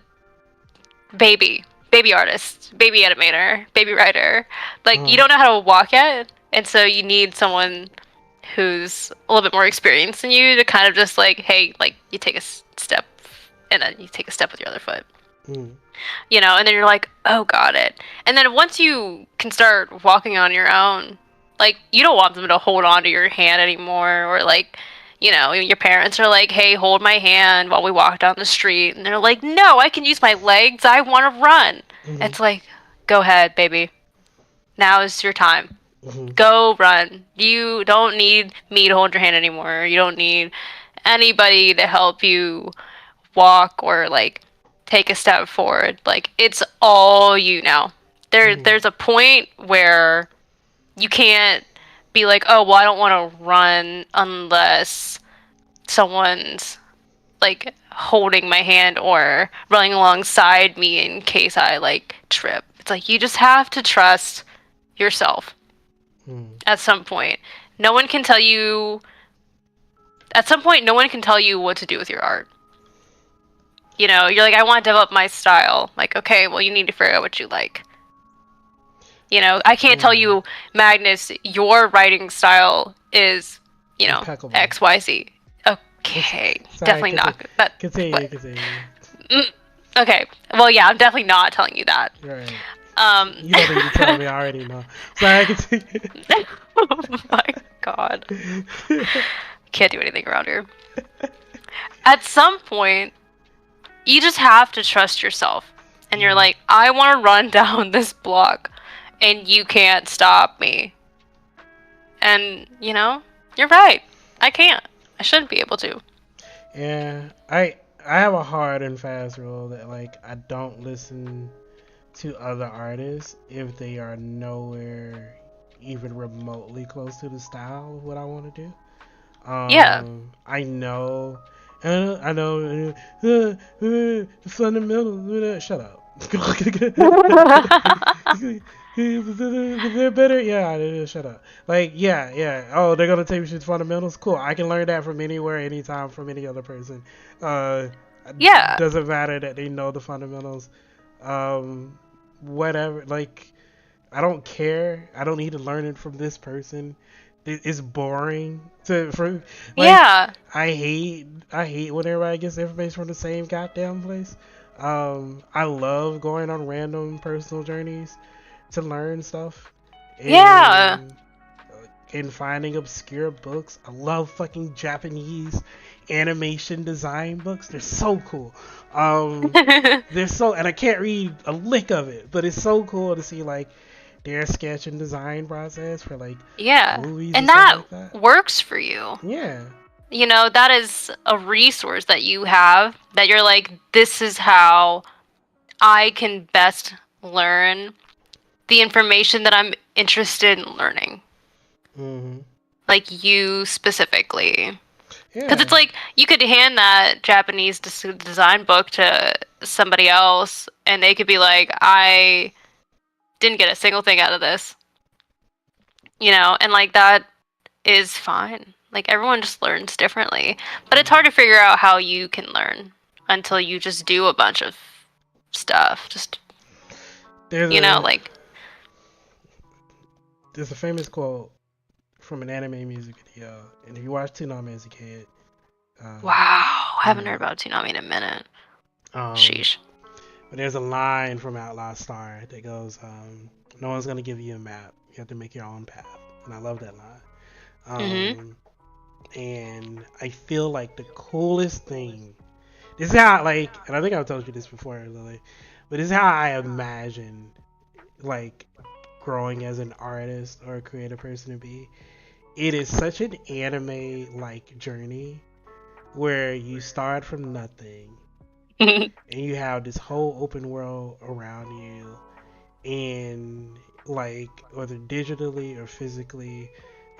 baby artist, baby animator, baby writer. Like you uh, don't know how to walk yet, and so you need someone who's a little bit more experienced than you to kind of just like, hey, like you take a step, and then you take a step with your other foot, mm, and then you're like, oh, got it. And then once you can start walking on your own, like you don't want them to hold on to your hand anymore, or like, your parents are like, hey, hold my hand while we walk down the street, and they're like, no, I can use my legs, I want to run. mm-hmm. It's like, go ahead, baby. Now is your time. Hmm. Go run. You don't need me to hold your hand anymore. You don't need anybody to help you walk or like take a step forward. Like it's all you now. Hmm. There's a point where you can't be like, "Oh, well, I don't want to run unless someone's like holding my hand or running alongside me in case I like trip." It's like you just have to trust yourself Hmm. at some point. No one can tell you at some point no one can tell you what to do with your art. You know, you're like, I want to develop my style. Like, okay, well, you need to figure out what you like. You know, I can't tell Hmm. you, Magnus, your writing style is, you know, Impeccable. X, Y, Z. Okay, Sorry, definitely not that. continue, But continue. mm, okay, well, yeah, I'm definitely not telling you that. Right. Um, You don't need to tell me. I already know. Sorry, continue. oh my god, can't do anything around here. At some point, you just have to trust yourself. And you're Mm. like, I want to run down this block, and you can't stop me. And, you know, you're right. I can't. I shouldn't be able to. Yeah, I have a hard and fast rule that like I don't listen to other artists if they are nowhere even remotely close to the style of what I want to do. Yeah. I know, I know, fundamentals. Shut up. They're better. Yeah, shut up. Like, yeah, yeah. Oh, they're gonna take me to fundamentals. Cool. I can learn that from anywhere, anytime, from any other person. Uh, Yeah. doesn't matter that they know the fundamentals. Um, whatever. Like, I don't care. I don't need to learn it from this person. It's boring to for like Yeah. I hate when everybody gets information from the same goddamn place. I love going on random personal journeys to learn stuff Yeah. and finding obscure books. I love fucking Japanese animation design books. They're so cool. Um, they're so and I can't read a lick of it, but it's so cool to see like their sketch and design process for like Yeah. movies and And stuff that like that. works for you. Yeah. You know, that is a resource that you have that you're like, this is how I can best learn the information that I'm interested in learning. Hmm. Like you specifically. Because it's Yeah. like you could hand that Japanese design book to somebody else, and they could be like, "I didn't get a single thing out of this," you know, and like that is fine. Like everyone just learns differently, but it's hard to figure out how you can learn until you just do a bunch of stuff. Just There's you know, a like there's a famous quote from an anime music video, and if you watch Toonami as a kid, wow, I you haven't heard know. about Toonami in a minute. Um, Sheesh. but there's a line from Outlaw Star that goes, "No one's gonna give you a map. You have to make your own path." And I love that line. Mhm. And I feel like the coolest thing. This is how like, and I think I've told you this before, Lily, but this is how I imagine like growing as an artist or a creative person to be. It is such an anime like journey where you start from nothing and you have this whole open world around you and like whether digitally or physically,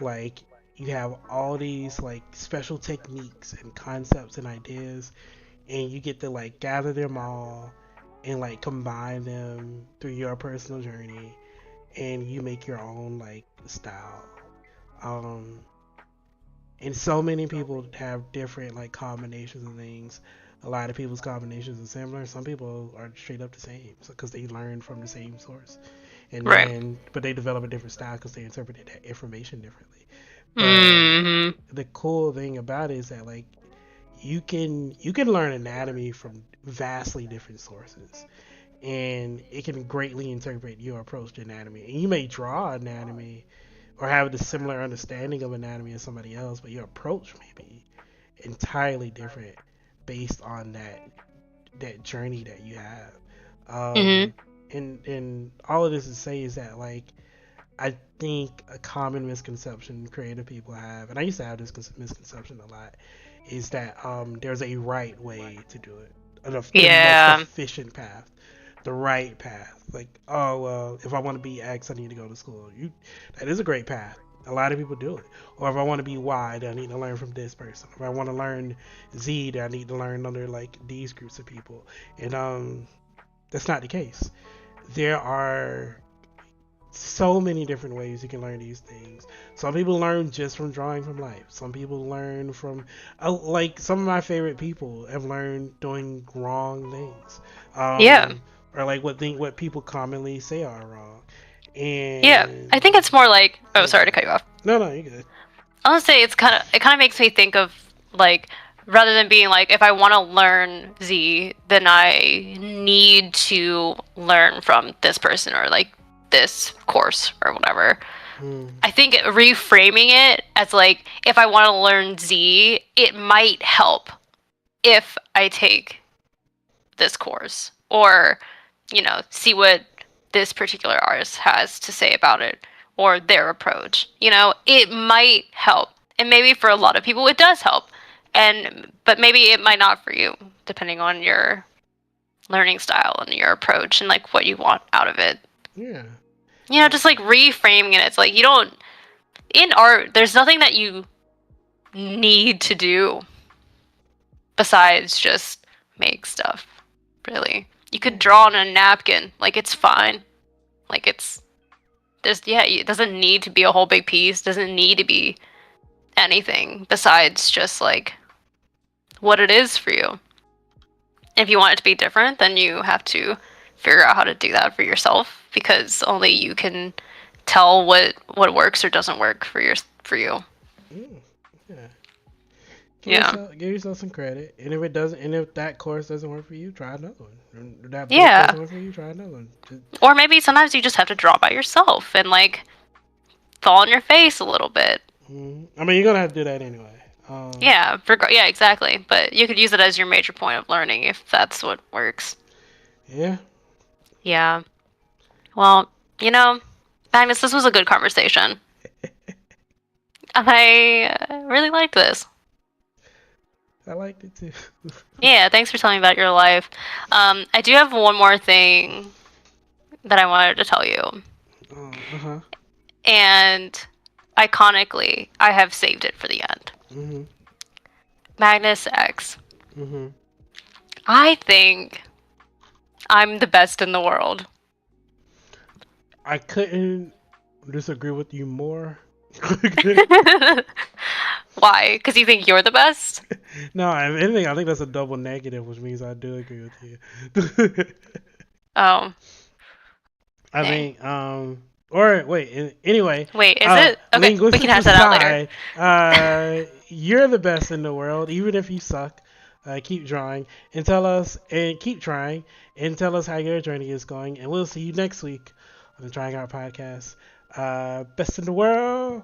like you have all these like special techniques and concepts and ideas and you get to like gather them all and like combine them through your personal journey and you make your own like style. um and so many people have different like combinations of things. A lot of people's combinations are similar. Some people are straight up the same because they learn from the same source, and Right. then but they develop a different style because they interpreted that information differently. But Mhm. the cool thing about it is that like you can learn anatomy from vastly different sources, and it can greatly interpret your approach to anatomy. And you may draw anatomy or have the similar understanding of anatomy as somebody else, but your approach may be entirely different based on that journey that you have. Mhm. And all of this to say is that like I think a common misconception creative people have, and I used to have this misconception a lot, is that there's a right way to do it, the most Yeah. efficient path, the right path. Like, oh well, if I want to be X, I need to go to school. That is a great path. A lot of people do it. Or if I want to be Y, then I need to learn from this person. If I want to learn Z, then I need to learn under like these groups of people. And that's not the case. There are so many different ways you can learn these things. Some people learn just from drawing from life. Some people learn from, like some of my favorite people have learned doing wrong things, Yeah. or like what people commonly say are wrong. Yeah. I think And it's more like, oh, yeah, sorry to cut you off. no, you good. I want to say it kind of makes me think of like rather than being like if I want to learn Z, then I need to learn from this person or like this course or whatever. Hmm. I think reframing it as like if I want to learn Z, it might help if I take this course or see what this particular artist has to say about it or their approach. It might help. And maybe for a lot of people it does help. But maybe it might not for you, depending on your learning style and your approach and like what you want out of it. Yeah. Just like reframing it. It's like you don't in art, there's nothing that you need to do besides just make stuff. Really. You could draw on a napkin. Like it's fine. Like it doesn't need to be a whole big piece. Doesn't need to be anything besides just like what it is for you. If you want it to be different, then you have to figure out how to do that for yourself because only you can tell what works or doesn't work for you. Mm, yeah. Yeah. Give yourself some credit, and if it doesn't, and if that course doesn't work for you, try another one. And if that book Yeah. doesn't work for you, try another one. Or maybe sometimes you just have to draw by yourself and like fall on your face a little bit. I mean, you're gonna have to do that anyway. Yeah, exactly. But you could use it as your major point of learning if that's what works. Yeah. Yeah. Well, Magnus, this was a good conversation. I really liked this. I liked it too. Yeah, thanks for telling me about your life. I do have one more thing that I wanted to tell you. Uh-huh. And iconically, I have saved it for the end. Mm-hmm. Magnus X. Mm-hmm. I think I'm the best in the world. I couldn't disagree with you more. Why? Because you think you're the best? No, if anything, I think that's a double negative, which means I do agree with you. Oh, I dang. think, or wait, anyway, Wait, is it? Okay, we can linguistics hash that out later. aside, you're the best in the world, even if you suck. Keep drawing and tell us, and keep trying and tell us how your journey is going, and we'll see you next week on the Trying Out Podcast. Best in the world.